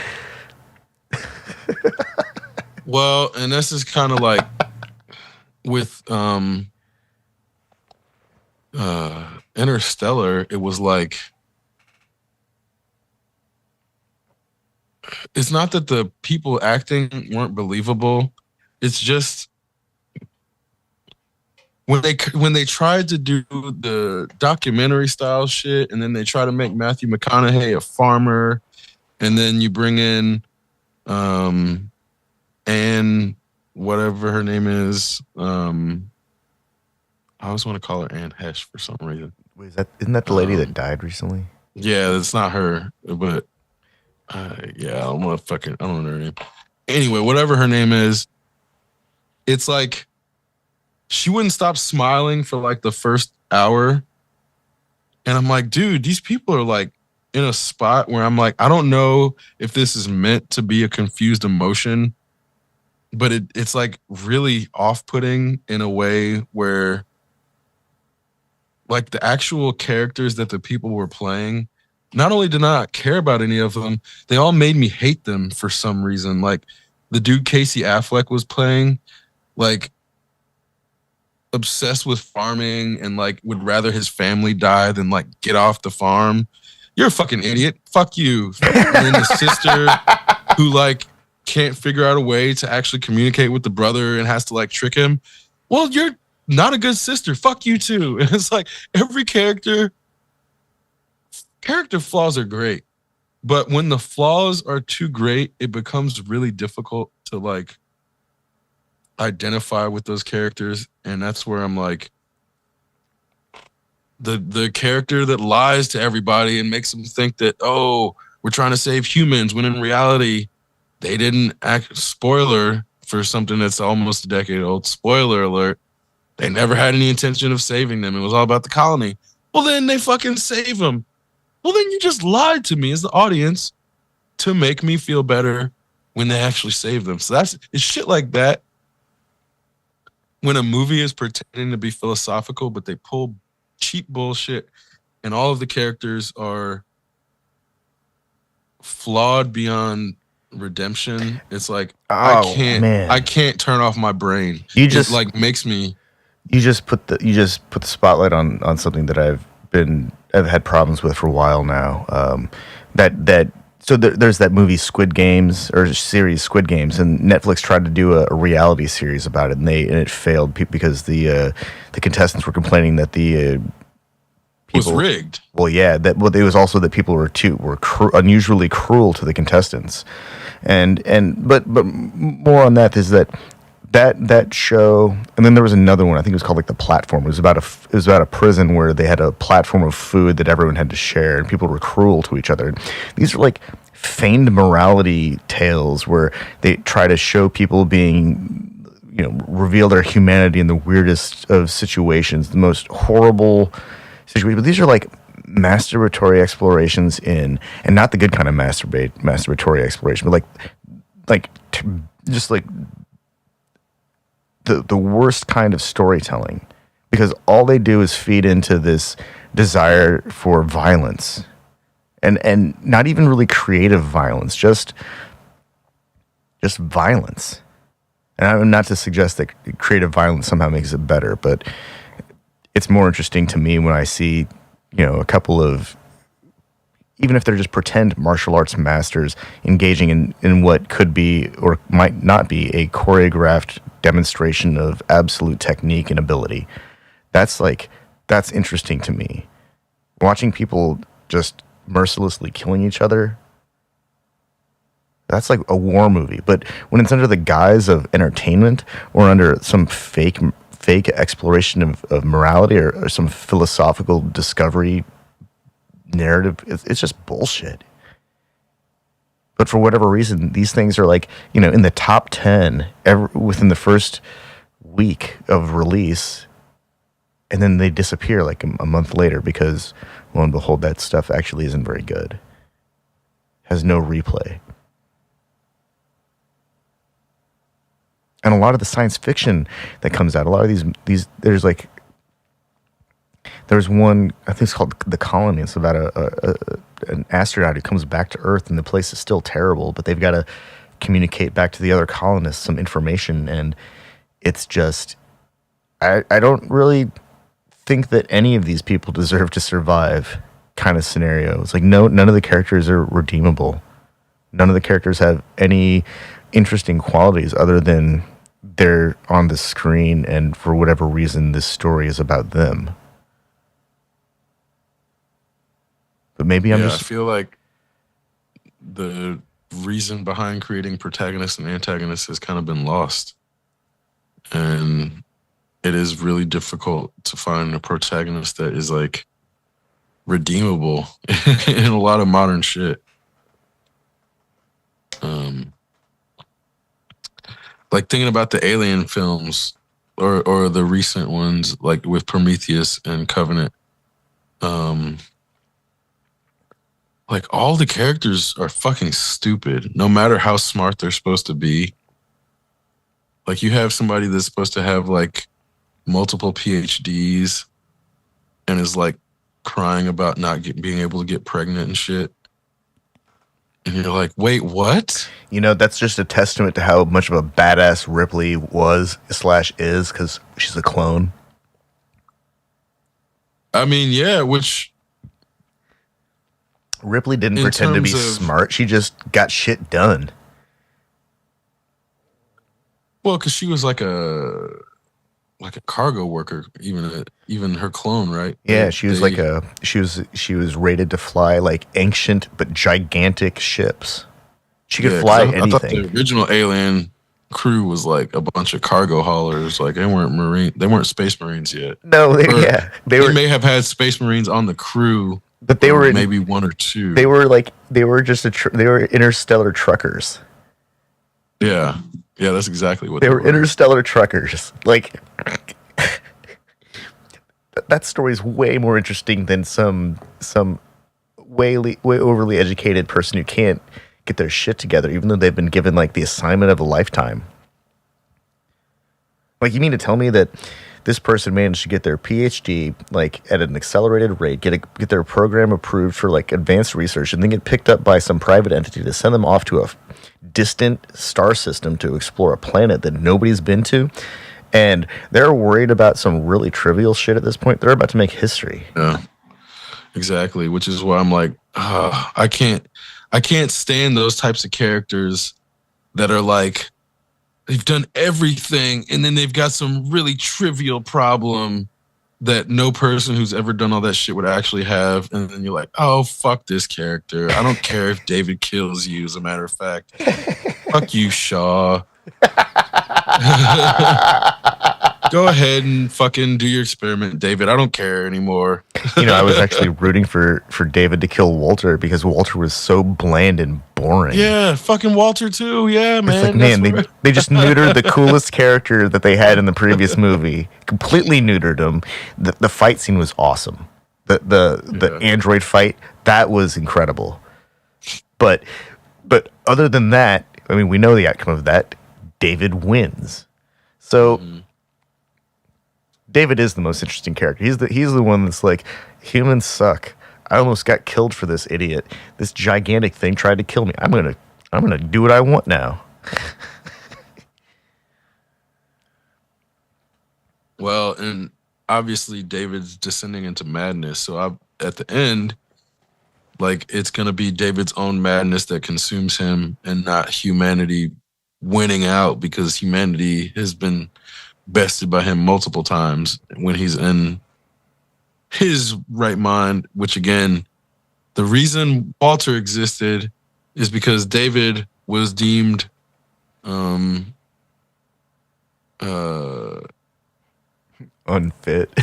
Well, and this is kind of like with Interstellar, it was like it's not that the people acting weren't believable. It's just when they tried to do the documentary style shit, and then they try to make Matthew McConaughey a farmer, and then you bring in um Anne, whatever her name is. I always want to call her Anne Hesh for some reason. Wait, isn't that the lady that died recently? Yeah, it's not her, but yeah, I don't know her name. Anyway, whatever her name is, it's like she wouldn't stop smiling for like the first hour. And I'm like, dude, these people are like in a spot where I'm like, I don't know if this is meant to be a confused emotion, but it's like really off putting in a way where like the actual characters that the people were playing, not only did I not care about any of them, they all made me hate them for some reason. Like the dude Casey Affleck was playing, like obsessed with farming and like would rather his family die than like get off the farm. You're a fucking idiot. Fuck you. And then the sister who like can't figure out a way to actually communicate with the brother and has to like trick him. Well, you're not a good sister. Fuck you too. And it's like every character flaws are great, but when the flaws are too great, it becomes really difficult to like identify with those characters. And that's where I'm like, the character that lies to everybody and makes them think that, oh, we're trying to save humans, when in reality they didn't act. Spoiler for something that's almost a decade old, spoiler alert, they never had any intention of saving them. It was all about the colony. Well, then they fucking save them. Well, then you just lied to me as the audience to make me feel better when they actually save them. So it's shit like that. When a movie is pretending to be philosophical, but they pull cheap bullshit and all of the characters are flawed beyond redemption, it's like Oh man, I can't turn off my brain. you It just like makes me you just put the spotlight on something that I've had problems with for a while now. There's that movie Squid Games, or series Squid Games, and Netflix tried to do a reality series about it, and it failed because the contestants were complaining that the was people rigged. well, yeah, it was also that people were unusually cruel to the contestants, but more on that is that show, and then there was another one. I think it was called like The Platform. It was about a prison where they had a platform of food that everyone had to share, and people were cruel to each other. These are like feigned morality tales where they try to show people being, reveal their humanity in the weirdest of situations, the most horrible situations. But these are like masturbatory explorations and not the good kind of masturbatory exploration, but just like the worst kind of storytelling, because all they do is feed into this desire for violence, and not even really creative violence, just violence. And I'm not to suggest that creative violence somehow makes it better, but it's more interesting to me when I see, a couple of, even if they're just pretend martial arts masters, engaging in what could be or might not be a choreographed demonstration of absolute technique and ability. That's interesting to me. Watching people just mercilessly killing each other, that's like a war movie. But when it's under the guise of entertainment or under some fake exploration of morality or some philosophical discovery narrative, it's just bullshit. But for whatever reason, these things are like, in the top 10 within the first week of release, and then they disappear like a month later because, lo and behold, that stuff actually isn't very good. Has no replay. And a lot of the science fiction that comes out, a lot of these there's one, I think it's called The Colony. It's about an astronaut who comes back to Earth, and the place is still terrible, but they've got to communicate back to the other colonists some information, and it's just, I don't really think that any of these people deserve to survive kind of scenarios. Like, no, none of the characters are redeemable. None of the characters have any interesting qualities other than they're on the screen, and for whatever reason, this story is about them. But maybe I'm Yeah, I just feel like the reason behind creating protagonists and antagonists has kind of been lost. And it is really difficult to find a protagonist that is like redeemable in a lot of modern shit. Like thinking about the Alien films or the recent ones, like with Prometheus and Covenant. Um, like all the characters are fucking stupid, no matter how smart they're supposed to be. Like you have somebody that's supposed to have like multiple PhDs and is like crying about not being able to get pregnant and shit. And you're like, wait, what? that's just a testament to how much of a badass Ripley was / is, because she's a clone. I mean, yeah, which Ripley didn't in pretend to be terms of, smart. She just got shit done. well, because she was like a cargo worker, even her clone, right? Yeah, she was she was rated to fly like ancient but gigantic ships. She could Yeah, fly because I thought the anything. original Alien crew was like a bunch of cargo haulers. Like they weren't space marines yet. No, Or they they were, may have had space marines on the crew, but they were in, maybe one or two. they were like they were just they were interstellar truckers. Yeah, yeah, that's exactly what They were interstellar truckers. Like that story is way more interesting than some way overly educated person who can't get their shit together, even though they've been given like the assignment of a lifetime. Like, you mean to tell me that this person managed to get their PhD like at an accelerated rate, get their program approved for like advanced research, and then get picked up by some private entity to send them off to a distant star system to explore a planet that nobody's been to? And they're worried about some really trivial shit at this point. They're about to make history. Yeah, exactly. Which is why I'm like, I can't stand those types of characters that are like, they've done everything and then they've got some really trivial problem that no person who's ever done all that shit would actually have. And then you're like, oh, fuck this character. I don't care if David kills you, as a matter of fact. Fuck you, Shaw. Go ahead and fucking do your experiment, David. I don't care anymore. I was actually rooting for David to kill Walter because Walter was so bland and boring. Yeah, fucking Walter too. Yeah, man. It's like, man, they just neutered the coolest character that they had in the previous movie. Completely neutered him. The fight scene was awesome. The android fight, that was incredible. But other than that, I mean, we know the outcome of that. David wins. So David is the most interesting character. He's the one that's like, humans suck. I almost got killed for this idiot. This gigantic thing tried to kill me. I'm gonna do what I want now. Well, and obviously David's descending into madness. So at the end, like it's gonna be David's own madness that consumes him, and not humanity winning out, because humanity has been bested by him multiple times when he's in his right mind. Which again, the reason Walter existed is because David was deemed Unfit.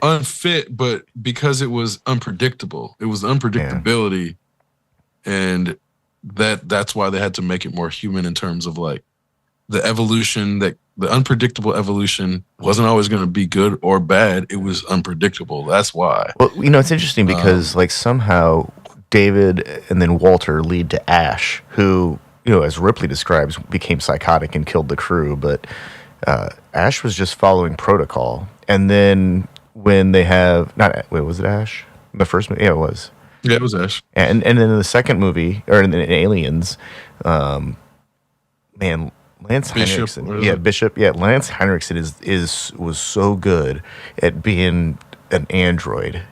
unfit, but because it was unpredictable. It was unpredictability, and that's why they had to make it more human in terms of like the evolution. That the unpredictable evolution wasn't always going to be good or bad. It was unpredictable. That's why. Well, it's interesting because like somehow David and then Walter lead to Ash, who, as Ripley describes, became psychotic and killed the crew. But Ash was just following protocol. And then when they have was it Ash? The first movie? Yeah, it was. Yeah, it was Ash. And then in the second movie, or in Aliens, man, Lance Bishop, Henriksen. Yeah, Bishop. Yeah, Lance Henriksen was so good at being an android.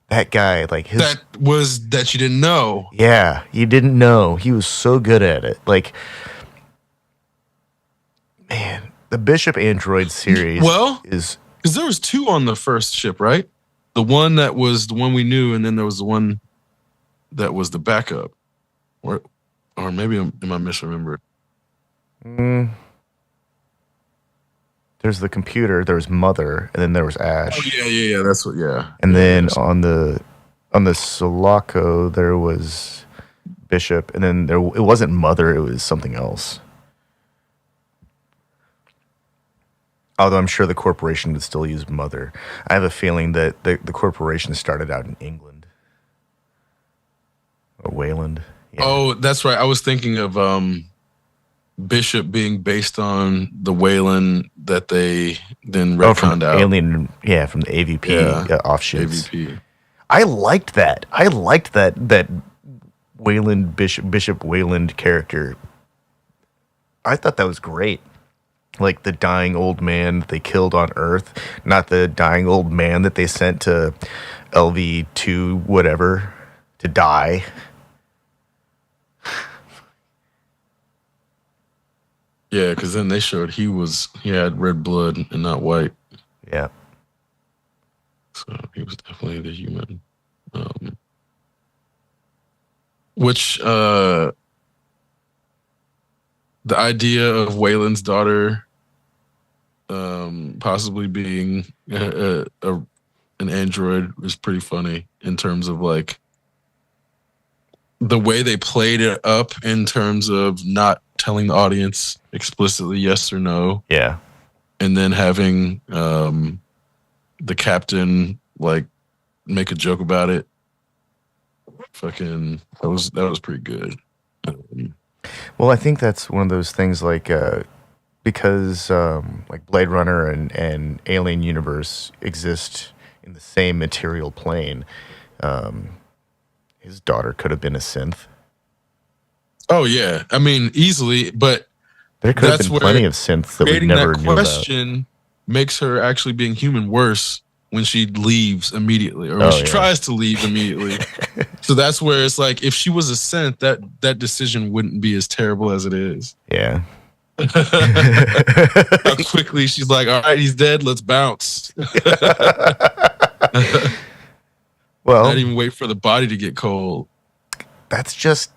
That guy, like his, that you didn't know. yeah, you didn't know. He was so good at it. Like, man, the Bishop Android series Well, is, because there was two on the first ship, right? The one that was the one we knew, and then there was the one that was the backup, or maybe am I misremembering? mm, there's the computer, there was Mother, and then there was Oh Ash. yeah. That's what. Yeah, And yeah, then yes. on the Sulaco, there was Bishop, and then it wasn't Mother, it was something else. Although I'm sure the corporation would still use Mother. I have a feeling that the corporation started out in England or Wayland. Yeah. Oh, that's right. I was thinking of Bishop being based on the Wayland that they then Oh, from retconned out. Alien, yeah, from the AVP offshoots. AVP. I liked that. I liked that Wayland Bishop Wayland character. I thought that was great. Like the dying old man that they killed on Earth, not the dying old man that they sent to LV2 whatever to die. Yeah, because then they showed he had red blood and not white, Yeah. so he was definitely the human. Which the idea of Wayland's daughter possibly being an android is pretty funny in terms of like the way they played it up in terms of not telling the audience explicitly yes or no, Yeah. and then having the captain like make a joke about it. Fucking that was pretty good. Well, I think that's one of those things like because like Blade Runner and Alien Universe exist in the same material plane. His daughter could have been a synth. Oh yeah, I mean easily, but There could have that's been plenty where of synths that we creating never that knew about. question makes her actually being human worse when she leaves immediately or when she tries to leave immediately. So that's where it's like if she was a synth, that decision wouldn't be as terrible as it is. Yeah. How quickly she's like, all right, he's dead, let's bounce. Well, not even wait for the body to get cold. that's just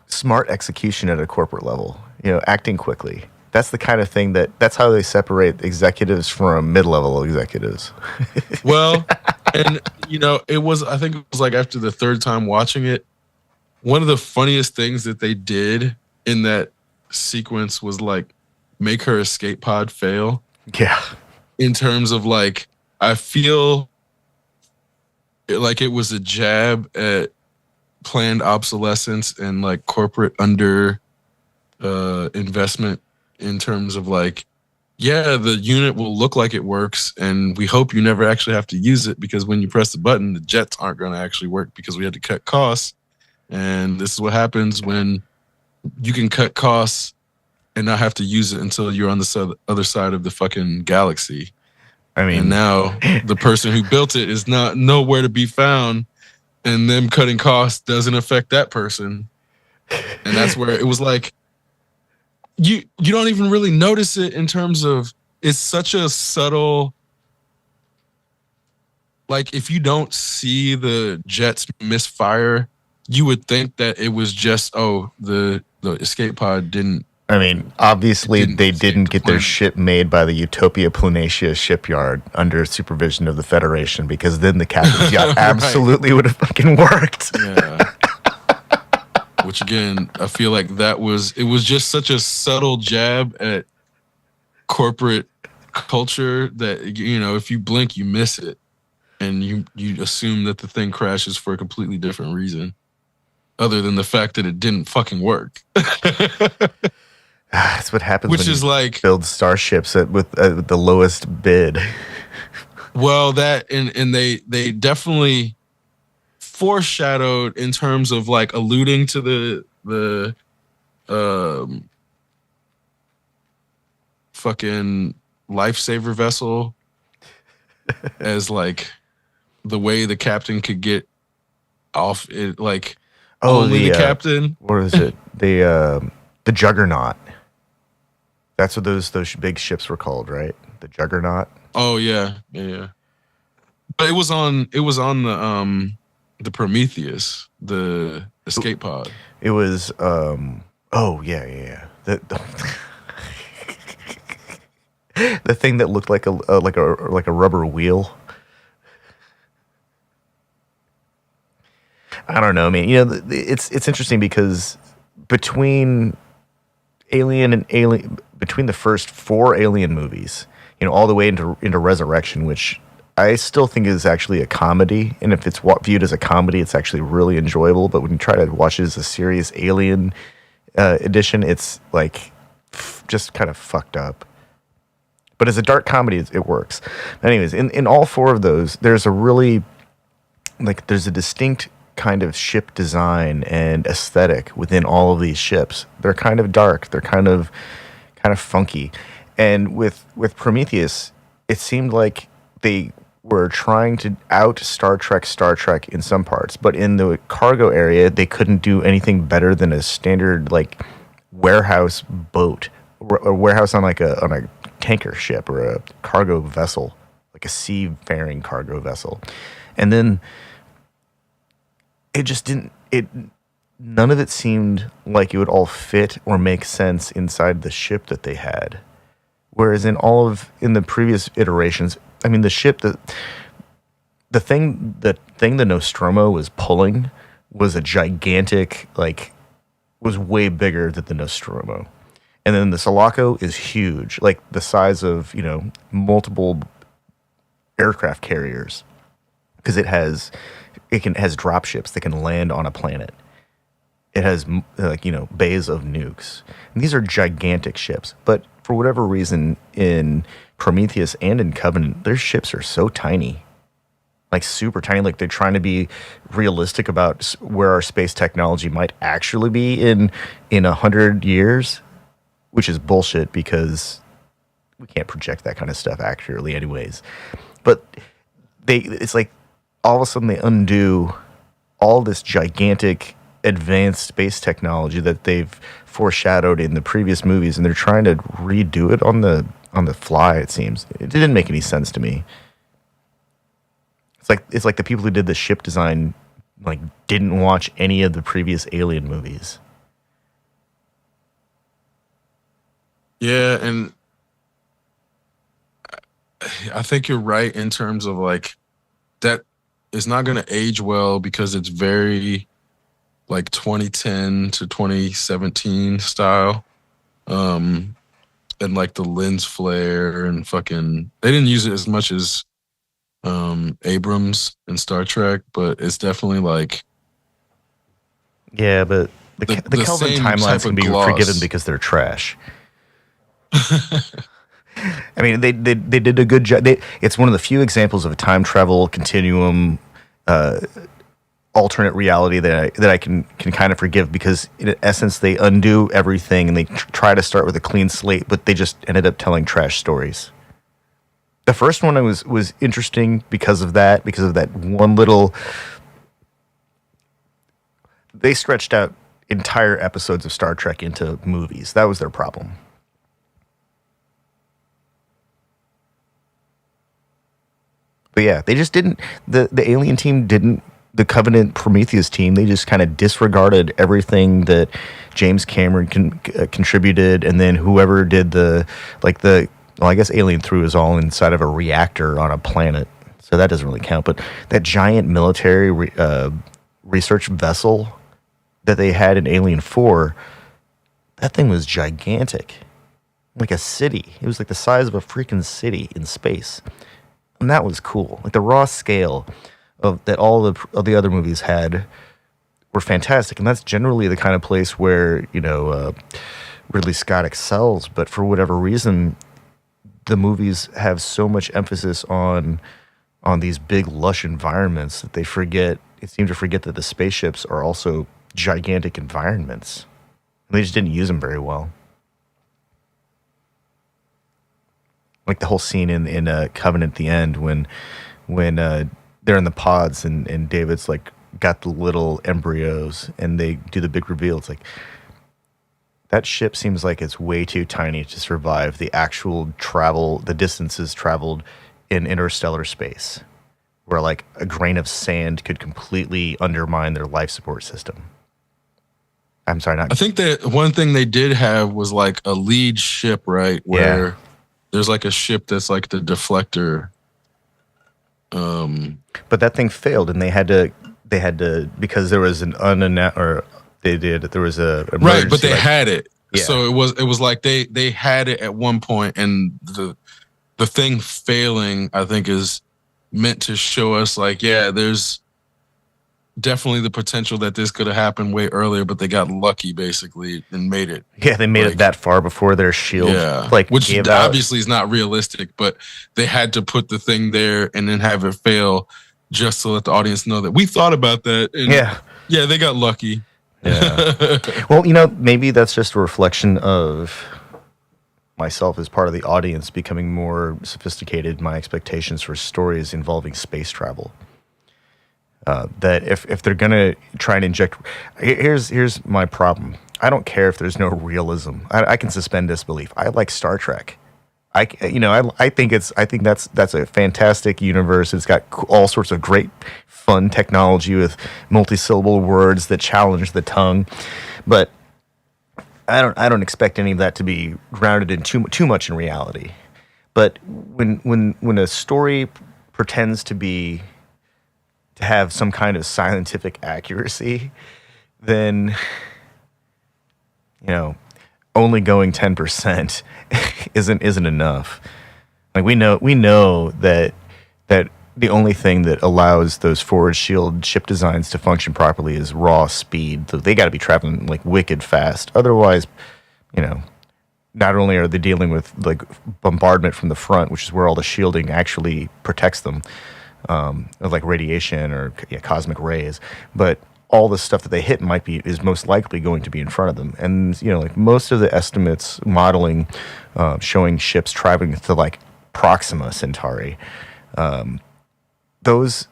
smart execution at a corporate level. You know, acting quickly. That's the kind of thing that's how they separate executives from mid-level executives. Well, and you know, I think it was like after the third time watching it, one of the funniest things that they did in that sequence was like make her escape pod fail. Yeah. In terms of like, I feel like it was a jab at planned obsolescence and like corporate under investment in terms of like, yeah, the unit will look like it works and we hope you never actually have to use it because when you press the button, the jets aren't going to actually work because we had to cut costs. And this is what happens when you can cut costs and not have to use it until you're on the other side of the fucking galaxy. I mean, and now the person who built it is not nowhere to be found, and them cutting costs doesn't affect that person. And that's where it was like, you don't even really notice it in terms of it's such a subtle, like if you don't see the jets misfire, you would think that it was just the escape pod didn't. I mean, obviously they didn't get their ship made by the Utopia Planatia shipyard under supervision of the Federation because then the captain's yacht absolutely would have fucking worked. Yeah. Which again, I feel like it was just such a subtle jab at corporate culture that, you know, if you blink, you miss it. And you assume that the thing crashes for a completely different reason other than the fact that it didn't fucking work. That's what happens Which when is you like build starships with the lowest bid. Well, that and they definitely foreshadowed in terms of like alluding to the fucking lifesaver vessel as like the way the captain could get off it, like Oh, only the the captain. what is it? The Juggernaut. That's what those big ships were called, right? The Juggernaut. Oh yeah, yeah, yeah. But it was on the Prometheus, the escape pod. It was oh yeah, yeah, yeah. The thing that looked like a rubber wheel. I don't know, man. It's interesting because between between the first four Alien movies, all the way into Resurrection, which I still think is actually a comedy, and if it's viewed as a comedy, it's actually really enjoyable. But when you try to watch it as a serious Alien edition, it's like just kind of fucked up. But as a dark comedy, it works. Anyways, in all four of those, there's a distinct kind of ship design and aesthetic within all of these ships. They're kind of dark. They're kind of funky. And with Prometheus, it seemed like they were trying to out Star Trek in some parts, but in the cargo area, they couldn't do anything better than a standard like warehouse boat or warehouse on a tanker ship or a cargo vessel, like a seafaring cargo vessel. And then it just didn't it none of it seemed like it would all fit or make sense inside the ship that they had. Whereas in the previous iterations, I mean, the thing the Nostromo was pulling was a gigantic, like, was way bigger than the Nostromo. And then the Sulaco is huge, like the size of, multiple aircraft carriers, because it has drop ships that can land on a planet. It has bays of nukes. And these are gigantic ships, but for whatever reason in Prometheus and in Covenant, their ships are so tiny, like super tiny. Like they're trying to be realistic about where our space technology might actually be in 100 years, which is bullshit because we can't project that kind of stuff accurately, anyways. But it's like all of a sudden they undo all this gigantic advanced space technology that they've foreshadowed in the previous movies, and they're trying to redo it on the fly. It seems it didn't make any sense to me. It's like the people who did the ship design like didn't watch any of the previous Alien movies. Yeah, and I think you're right in terms of like that is not going to age well because it's very like 2010 to 2017 style. Um, and like the lens flare and fucking they didn't use it as much as Abrams in Star Trek, but it's definitely like Yeah, but the the Kelvin same timelines type can of be forgiven gloss. because they're trash. I mean, they did a good job. It's one of the few examples of a time travel continuum, alternate reality that I can kind of forgive, because in essence they undo everything and they try to start with a clean slate, but they just ended up telling trash stories. The first one was interesting because of that one little. They stretched out entire episodes of Star Trek into movies. That was their problem. But yeah, they just didn't. The Alien team didn't. The Covenant Prometheus team, they just kind of disregarded everything that James Cameron contributed, and then whoever did well, I guess Alien 3 was all inside of a reactor on a planet, so that doesn't really count. But that giant military research vessel that they had in Alien 4, that thing was gigantic, like a city. It was like the size of a freaking city in space. And that was cool. Like the raw scale that all of the other movies had were fantastic, and that's generally the kind of place where Ridley Scott excels. But for whatever reason, the movies have so much emphasis on these big lush environments that they forget. They seem to forget that the spaceships are also gigantic environments, and they just didn't use them very well. like the whole scene in Covenant at the end when they're in the pods and David's like got the little embryos and they do the big reveal. It's like that ship seems like it's way too tiny to survive the actual travel, the distances traveled in interstellar space, where like a grain of sand could completely undermine their life support system. I'm sorry, I not. think that one thing they did have was like a lead ship, right? Where there's like a ship that's like the deflector. But that thing failed, and they had to because there was an or they did there was a emergency, right, but they like, had it. yeah. So it was like they had it at one point, and the thing failing, I think, is meant to show us like, yeah, there's definitely the potential that this could have happened way earlier, but they got lucky basically and made it. Yeah, they made like, it that far before their shield, like, which gave obviously out. is not realistic, but they had to put the thing there and then have it fail just to let the audience know that we thought about that. And yeah, they got lucky. Yeah. Well, maybe that's just a reflection of myself as part of the audience becoming more sophisticated. My expectations for stories involving space travel. That if they're gonna try and inject, here's my problem. I don't care if there's no realism. I can suspend disbelief. I like Star Trek. I think that's a fantastic universe. It's got all sorts of great fun technology with multi-syllable words that challenge the tongue, but I don't expect any of that to be grounded in too much in reality. But when a story pretends to have some kind of scientific accuracy, then only going 10% isn't enough. Like we know that the only thing that allows those forward shield ship designs to function properly is raw speed. So they got to be traveling like wicked fast. Otherwise, not only are they dealing with like bombardment from the front, which is where all the shielding actually protects them, like radiation or cosmic rays, but all the stuff that they hit is most likely going to be in front of them. And like most of the estimates modeling showing ships traveling to like Proxima Centauri, those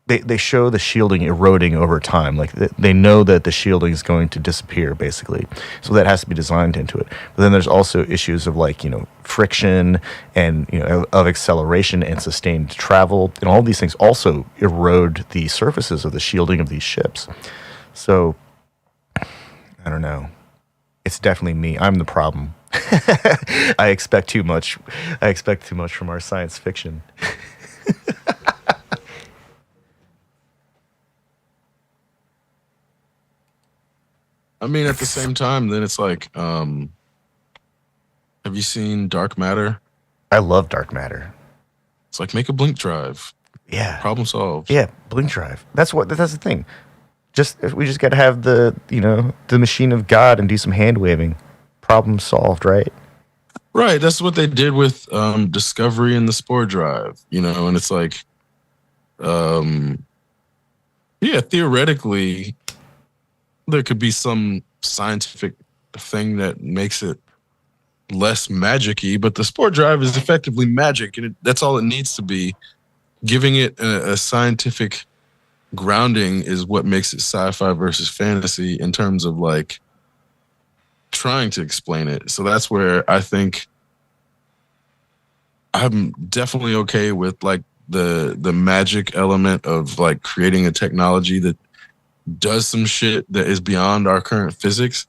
they show the shielding eroding over time. Like they know that the shielding is going to disappear basically, so that has to be designed into it. But then there's also issues of like friction and of acceleration and sustained travel, and all these things also erode the surfaces of the shielding of these ships. So I don't know. It's definitely me. I'm the problem. I expect too much. I expect too much from our science fiction. I mean, at the same time, then it's like, have you seen Dark Matter? I love Dark Matter. It's like, make a blink drive. Yeah. Problem solved. Yeah, blink drive. That's the thing. We just got to have the machine of God and do some hand waving. Problem solved, right? Right. That's what they did with Discovery and the Spore Drive, and it's like, yeah, theoretically, there could be some scientific thing that makes it less magic-y, but the Spore Drive is effectively magic, and that's all it needs to be. Giving it a scientific grounding is what makes it sci-fi versus fantasy in terms of like trying to explain it. So that's where I think I'm definitely okay with like the magic element of like creating a technology that does some shit that is beyond our current physics.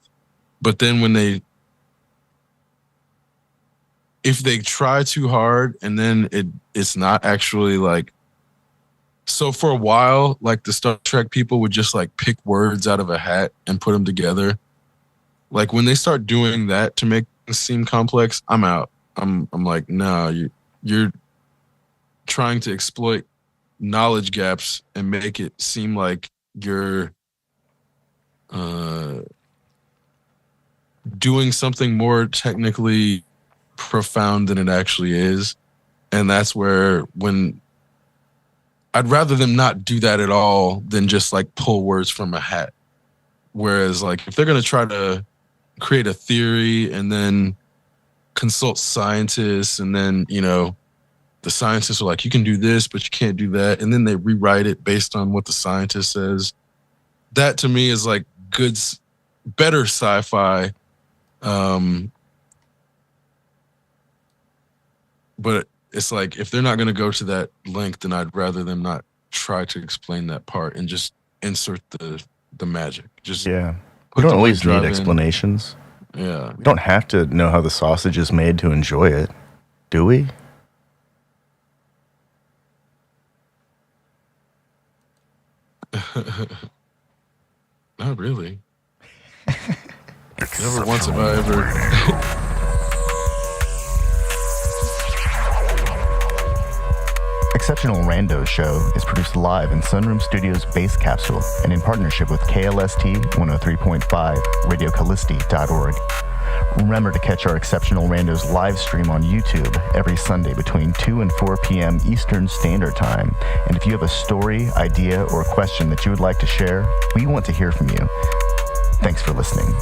But then if they try too hard and then it's not actually like, so for a while, like the Star Trek people would just like pick words out of a hat and put them together. Like when they start doing that to make things seem complex, I'm out. I'm like, no, you're trying to exploit knowledge gaps and make it seem like you're doing something more technically profound than it actually is. And that's where when I'd rather them not do that at all than just like pull words from a hat. Whereas like if they're going to try to create a theory and then consult scientists, and then, the scientists are like, you can do this, but you can't do that. And then they rewrite it based on what the scientist says. That to me is like better sci-fi. But it's like, if they're not going to go to that length, then I'd rather them not try to explain that part and just insert the magic. Just yeah. We don't always need explanations. Yeah. We don't have to know how the sausage is made to enjoy it, do we? Not really. Never once have I ever. Exceptional Randos show is produced live in Sunroom Studios' Base Capsule and in partnership with KLST 103.5, RadioCallisti.org. Remember to catch our Exceptional Randos live stream on YouTube every Sunday between 2 and 4 p.m. Eastern Standard Time. And if you have a story, idea, or question that you would like to share, we want to hear from you. Thanks for listening.